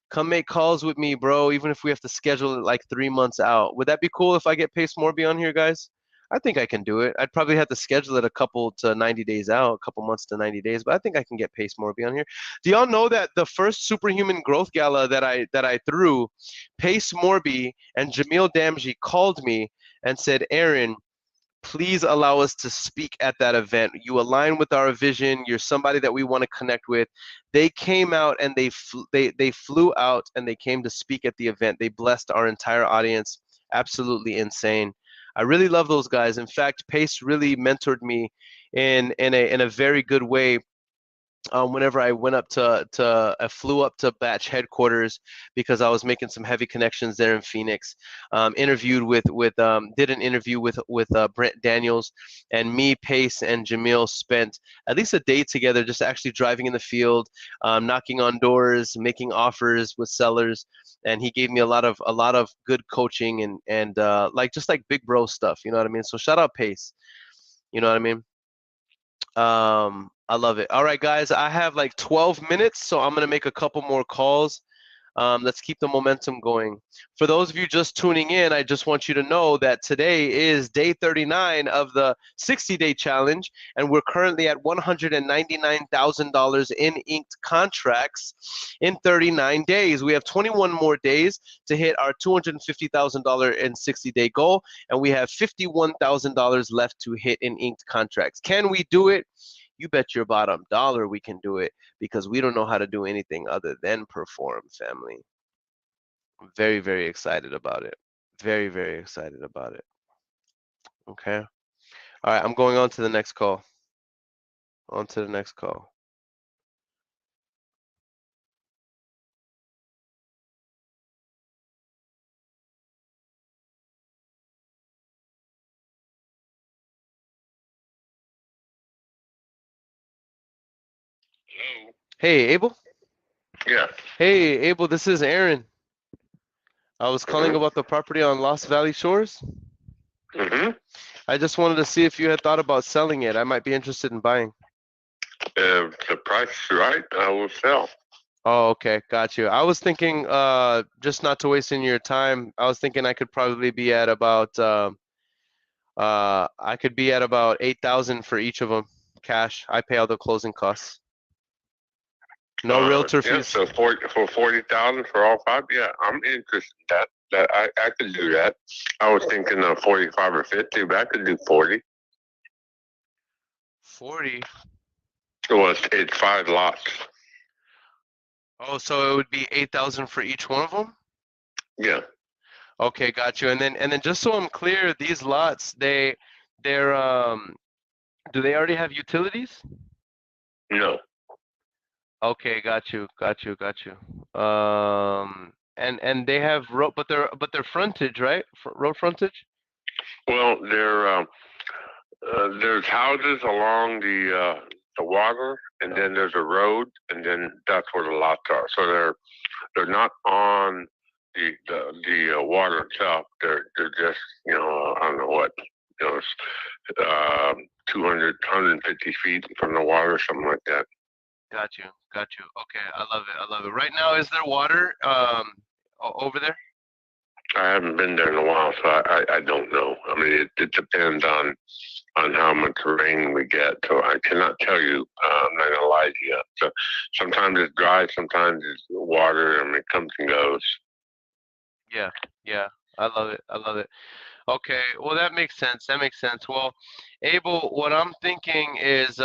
come make calls with me, bro, even if we have to schedule it like 3 months out. Would that be cool if I get Pace Morby on here, guys? I think I can do it. I'd probably have to schedule it a couple to 90 days out, a couple months to 90 days, but I think I can get Pace Morby on here. Do y'all know that the first Superhuman Growth Gala that I threw, Pace Morby and Jamil Damji called me and said, Earon, please allow us to speak at that event. You align with our vision. You're somebody that we want to connect with. They came out and they flew out and they came to speak at the event. They blessed our entire audience. Absolutely insane. I really love those guys. In fact, Pace really mentored me in a very good way. Whenever I went up I flew up to Batch headquarters because I was making some heavy connections there in Phoenix. Did an interview with Brent Daniels, and me, Pace, and Jamil spent at least a day together, just actually driving in the field, knocking on doors, making offers with sellers, and he gave me a lot of good coaching and just like big bro stuff. You know what I mean? So shout out Pace. You know what I mean? I love it. All right, guys, I have like 12 minutes, so I'm going to make a couple more calls. Let's keep the momentum going. For those of you just tuning in, I just want you to know that today is day 39 of the 60-day challenge, and we're currently at $199,000 in inked contracts in 39 days. We have 21 more days to hit our $250,000 in 60-day goal, and we have $51,000 left to hit in inked contracts. Can we do it? You bet your bottom dollar we can do it, because we don't know how to do anything other than perform, family. I'm very, very excited about it. Very, very excited about it. Okay. All right, I'm going on to the next call. On to the next call. Hello. Hey, Abel. Yeah. Hey, Abel. This is Aaron. I was calling about the property on Lost Valley Shores. Mm-hmm. I just wanted to see if you had thought about selling it. I might be interested in buying. If the price is right, I will sell. Oh, okay, got you. I was thinking, just not to waste any of your time. I was thinking I could probably be at about, I could be at about 8,000 for each of them, cash. I pay all the closing costs. No realtor Yeah. fees. So for 40,000 for all five. Yeah, I'm interested in that. That I could do that. I was thinking of 45 or 50, but I could do 40. 40. Well, it's 5 lots. Oh, so it would be 8,000 for each one of them? Yeah. Okay, got you. And then just so I'm clear, these lots, they're do they already have utilities? No. Okay, got you, got you, got you. And they have road, but they're frontage, right? Road frontage? Well, there's houses along the water, and then there's a road, and then that's where the lots are. So they're not on the water itself. They're just I don't know what 200 150 feet from the water, something like that. Got you, got you. Okay, I love it, I love it. Right now, is there water over there? I haven't been there in a while, so I don't know. I mean, it depends on how much rain we get. So I cannot tell you. I'm not gonna lie to you. So sometimes it's dry, sometimes it's water. I mean, it comes and goes. Yeah, yeah. I love it, I love it. Okay, well that makes sense. That makes sense. Well, Abel, what I'm thinking is,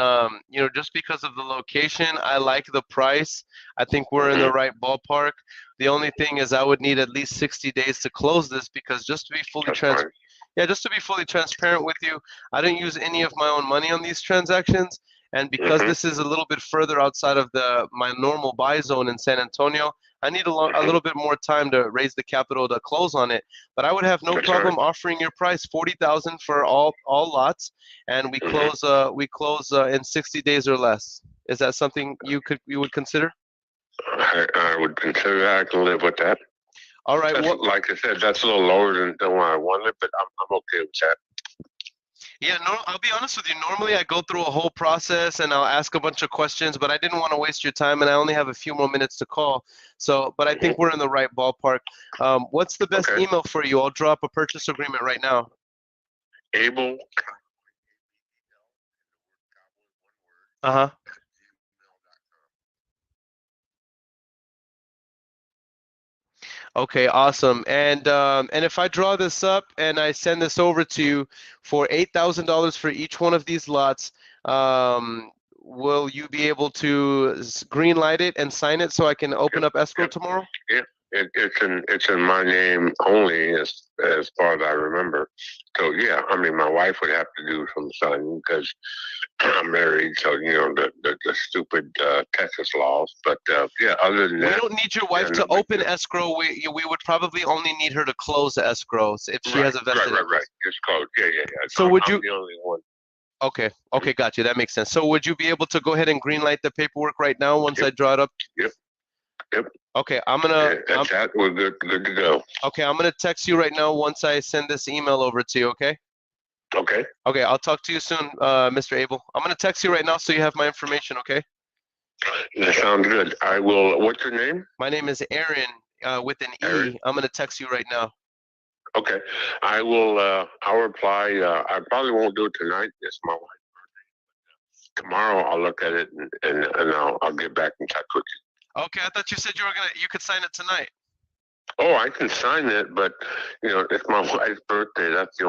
just because of the location, I like the price. I think we're in the Mm-hmm. right ballpark. The only thing is I would need at least 60 days to close this because just to be fully That's fine. yeah, just to be fully transparent with you, I didn't use any of my own money on these transactions, and because Mm-hmm. this is a little bit further outside of my normal buy zone in San Antonio, I need a Mm-hmm. little bit more time to raise the capital to close on it. But I would have no That's all right. problem offering your price 40,000 for all lots, and we Mm-hmm. close in 60 days or less. Is that something you would consider? I would consider that. I can live with that. All right. That's Well, like I said. That's a little lower than what I wanted, but I'm okay with that. yeah, no, I'll be honest with you. Normally, I go through a whole process and I'll ask a bunch of questions, but I didn't want to waste your time, and I only have a few more minutes to call. So, but I think Mm-hmm. we're in the right ballpark. What's the best Okay. email for you? I'll drop a purchase agreement right now. Able. Uh-huh. Okay, awesome. And if I draw this up and I send this over to you for $8,000 for each one of these lots, will you be able to green light it and sign it so I can open up escrow tomorrow? Yeah. It's in my name only as far as I remember. So yeah, I mean my wife would have to do some signing because I'm married. So the stupid Texas laws. But yeah, other than We that, don't need your yeah, wife no to big open deal. escrow. We would probably only need her to close the escrow if she Right, has a vested right. interest. It's closed. Yeah. So would I'm you? the only one. Okay, okay, got you. That makes sense. So would you be able to go ahead and green light the paperwork right now once Yep, I draw it up? yep. Okay, Yeah, that's that. We're good to go. okay, I'm gonna text you right now once I send this email over to you. Okay. Okay, Okay, I'll talk to you soon, Mr. Abel. I'm gonna text you right now so you have my information. Okay. that sounds good. I will. What's your name? My name is Aaron with an Aaron. E. I'm gonna text you right now. Okay, I will. I'll reply. I probably won't do it tonight. It's my wife. Tomorrow I'll look at it and I'll get back in touch with you. Okay, I thought you said you could sign it tonight. Oh, I can sign it, but it's my wife's birthday. The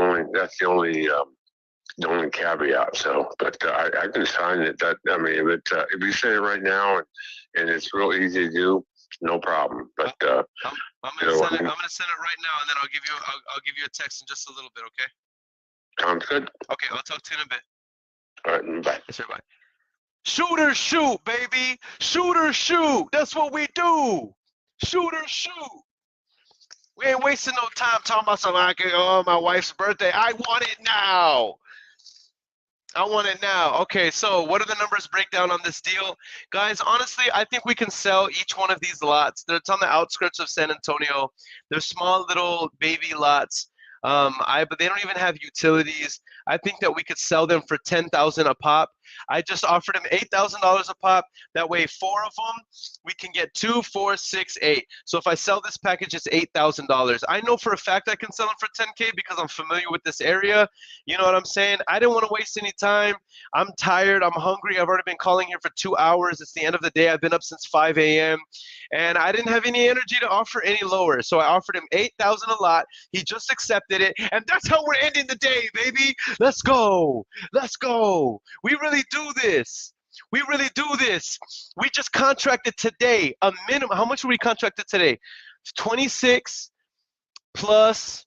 only caveat. So, but I can sign it. I mean, if you say it right now and it's real easy to do, no problem. But I'm gonna know, send it. I'm gonna send it right now, and then I'll give you a text in just a little bit. Okay. sounds good. Okay, I'll talk to you in a bit. All right, bye. Yes, sir. Bye. Shoot or shoot, baby. Shoot or shoot. That's what we do. Shoot or shoot. We ain't wasting no time talking about something like, oh, my wife's birthday. I want it now. I want it now. Okay, so what are the numbers breakdown on this deal? Guys, honestly, I think we can sell each one of these lots. It's on the outskirts of San Antonio. They're small little baby lots. But they don't even have utilities. I think that we could sell them for $10,000 a pop. I just offered them $8,000 a pop. That way, 4 of them, we can get 2, 4, 6, 8. So if I sell this package, it's $8,000. I know for a fact I can sell them for $10K because I'm familiar with this area. You know what I'm saying? I didn't want to waste any time. I'm tired. I'm hungry. I've already been calling here for 2 hours. It's the end of the day. I've been up since 5 a.m. and I didn't have any energy to offer any lower. So I offered him $8,000 a lot. He just accepted it, and that's how we're ending the day, baby. Let's go. Let's go. We really do this. We really do this. We just contracted today a minimum. How much were we contracted today? 26 plus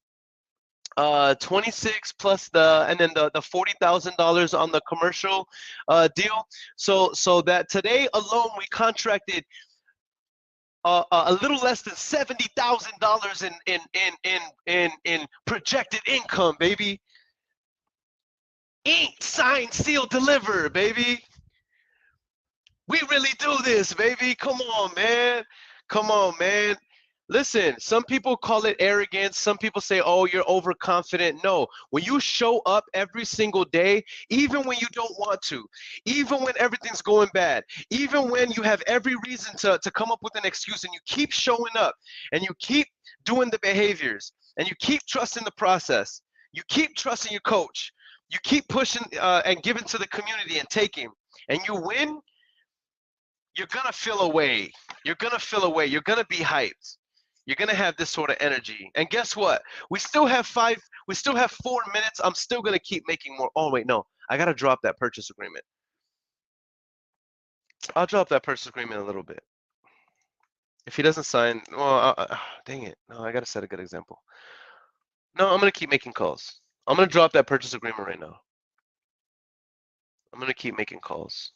26 plus and then the $40,000 on the commercial deal. So that today alone we contracted a little less than $70,000 in projected income, baby. Ink, sign, seal, deliver, baby. We really do this, baby. Come on, man. Come on, man. Listen, some people call it arrogance. Some people say, oh, you're overconfident. No, when you show up every single day, even when you don't want to, even when everything's going bad, even when you have every reason to come up with an excuse, and you keep showing up and you keep doing the behaviors and you keep trusting the process, you keep trusting your coach, you keep pushing and giving to the community and taking, and you win, you're going to feel a way. You're going to feel a way. You're going to be hyped. You're going to have this sort of energy. And guess what? We still have 4 minutes. I'm still going to keep making more. Oh, wait, no. I got to drop that purchase agreement. I'll drop that purchase agreement a little bit. If he doesn't sign, well, dang it. No, I got to set a good example. No, I'm going to keep making calls. I'm going to drop that purchase agreement right now. I'm going to keep making calls.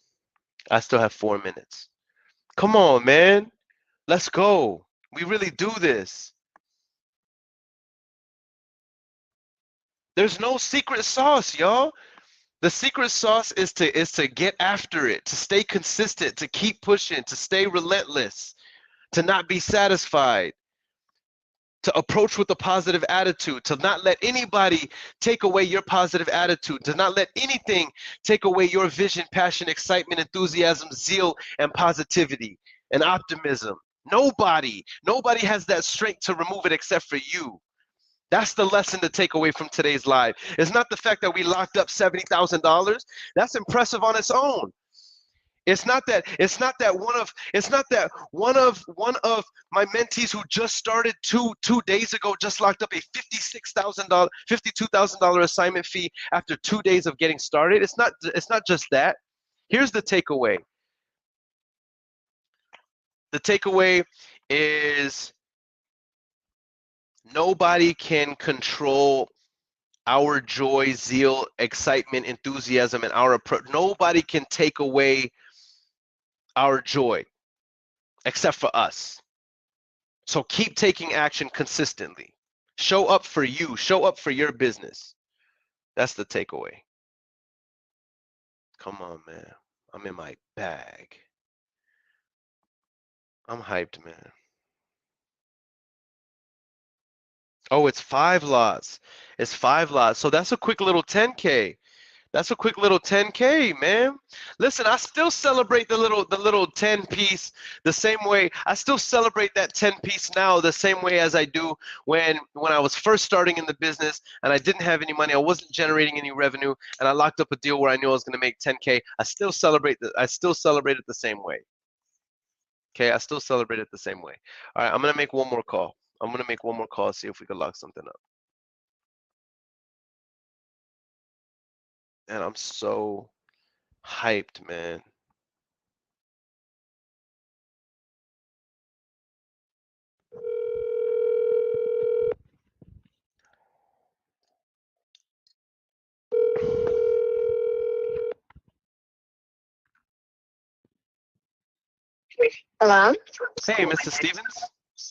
I still have 4 minutes. Come on, man. Let's go. We really do this. There's no secret sauce, y'all. The secret sauce is to get after it, to stay consistent, to keep pushing, to stay relentless, to not be satisfied, to approach with a positive attitude, to not let anybody take away your positive attitude, to not let anything take away your vision, passion, excitement, enthusiasm, zeal, and positivity and optimism. Nobody has that strength to remove it except for you. That's the lesson to take away from today's live. It's not the fact that we locked up $70,000. That's impressive on its own. It's not that one of my mentees who just started two days ago just locked up a $52,000 assignment fee after 2 days of getting started. It's not just that. Here's the takeaway. The takeaway is nobody can control our joy, zeal, excitement, enthusiasm, and our approach. Nobody can take away our joy except for us. So keep taking action consistently. Show up for you. Show up for your business. That's the takeaway. Come on, man. I'm in my bag. I'm hyped, man. Oh, it's 5 lots. It's 5 lots. So that's a quick little 10K. That's a quick little 10K, man. Listen, I still celebrate the little 10 piece the same way. I still celebrate that 10 piece now the same way as I do when I was first starting in the business and I didn't have any money. I wasn't generating any revenue, and I locked up a deal where I knew I was going to make 10K. I still celebrate it the same way. Okay, I still celebrate it the same way. All right, I'm going to make one more call. See if we can lock something up. And I'm so hyped, man. Hello? Hey, Mr. Stevens.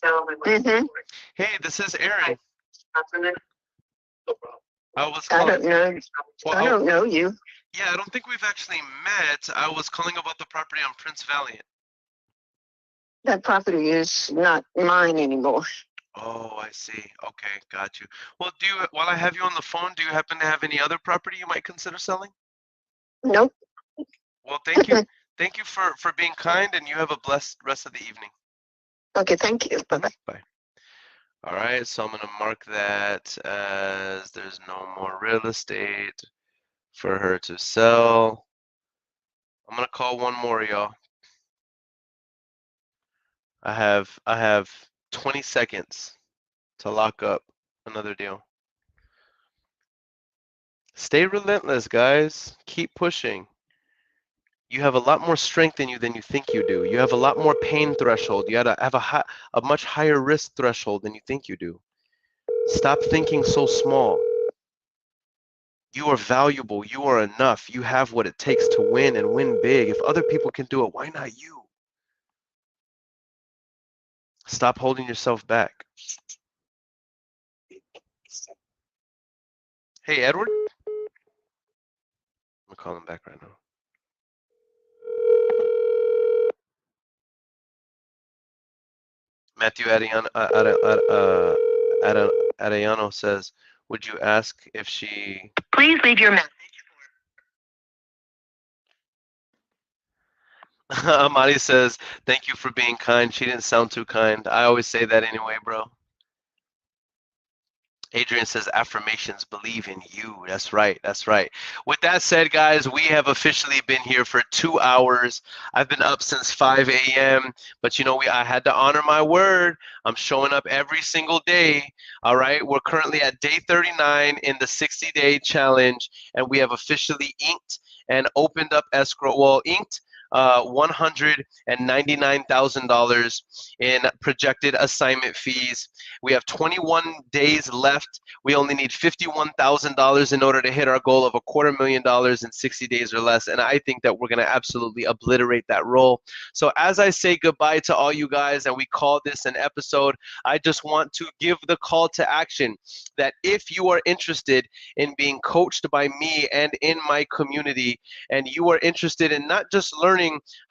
Mm-hmm. Hey, this is Earon. I was I calling. don't know. Well, I don't know you. Yeah, I don't think we've actually met. I was calling about the property on Prince Valiant. That property is not mine anymore. Oh, I see. Okay, got you. Well, while I have you on the phone, do you happen to have any other property you might consider selling? Nope. Well, thank you. Thank you for being kind, and you have a blessed rest of the evening. Okay, thank you. Bye-bye. Bye. All right, so I'm going to mark that as there's no more real estate for her to sell. I'm going to call one more, y'all. I have 20 seconds to lock up another deal. Stay relentless, guys. Keep pushing. You have a lot more strength in you than you think you do. You have a lot more pain threshold. You have a much higher risk threshold than you think you do. Stop thinking so small. You are valuable. You are enough. You have what it takes to win and win big. If other people can do it, why not you? Stop holding yourself back. Hey, Edward. I'm gonna call him back right now. Matthew Arellano says, would you ask if she... Please leave your message. Amadi says, thank you for being kind. She didn't sound too kind. I always say that anyway, bro. Adrian says, affirmations, believe in you. That's right. That's right. With that said, guys, we have officially been here for 2 hours. I've been up since 5 a.m., but you know, I had to honor my word. I'm showing up every single day. All right. We're currently at day 39 in the 60-day challenge, and we have officially inked and opened up escrow. Well, inked $199,000 in projected assignment fees. We have 21 days left. We only need $51,000 in order to hit our goal of $250,000 in 60 days or less. And I think that we're going to absolutely obliterate that role. So as I say goodbye to all you guys and we call this an episode, I just want to give the call to action that if you are interested in being coached by me and in my community, and you are interested in not just learning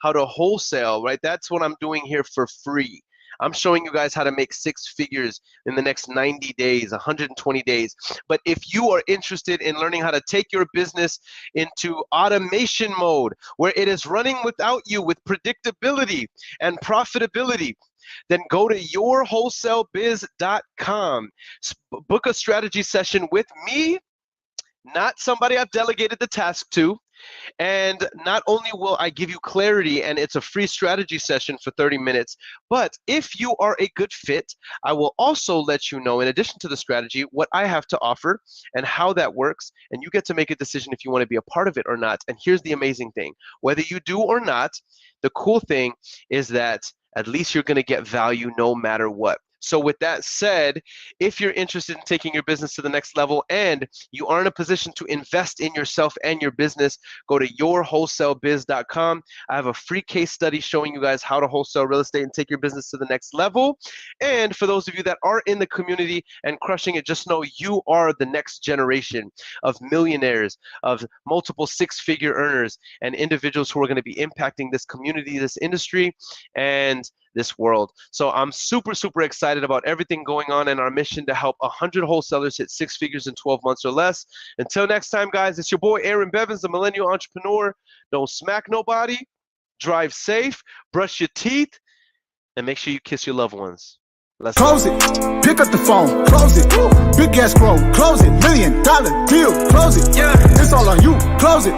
how to wholesale, right? That's what I'm doing here for free. I'm showing you guys how to make 6 figures in the next 90 days, 120 days. But if you are interested in learning how to take your business into automation mode, where it is running without you with predictability and profitability, then go to yourwholesalebiz.com. Book a strategy session with me, not somebody I've delegated the task to. And not only will I give you clarity, and it's a free strategy session for 30 minutes, but if you are a good fit, I will also let you know, in addition to the strategy, what I have to offer and how that works, and you get to make a decision if you want to be a part of it or not. And here's the amazing thing. Whether you do or not, the cool thing is that at least you're going to get value no matter what. So with that said, if you're interested in taking your business to the next level and you are in a position to invest in yourself and your business, go to yourwholesalebiz.com. I have a free case study showing you guys how to wholesale real estate and take your business to the next level. And for those of you that are in the community and crushing it, just know you are the next generation of millionaires, of multiple 6-figure earners, and individuals who are going to be impacting this community, this industry, and this world. So I'm super, super excited about everything going on in our mission to help 100 wholesalers hit 6 figures in 12 months or less. Until next time, guys, it's your boy Earon Bevins, the Millennial Entrepreneur. Don't smack nobody, drive safe, brush your teeth, and make sure you kiss your loved ones. Let's close it. Pick up the phone. Close it. Big ass scroll. Close it. $1 million deal. Close it. Yeah. It's all on you. Close it.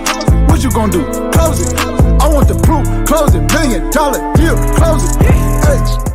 What you gonna do? Close it. I want the proof. Close it. $1 million deal. Close it. Hey.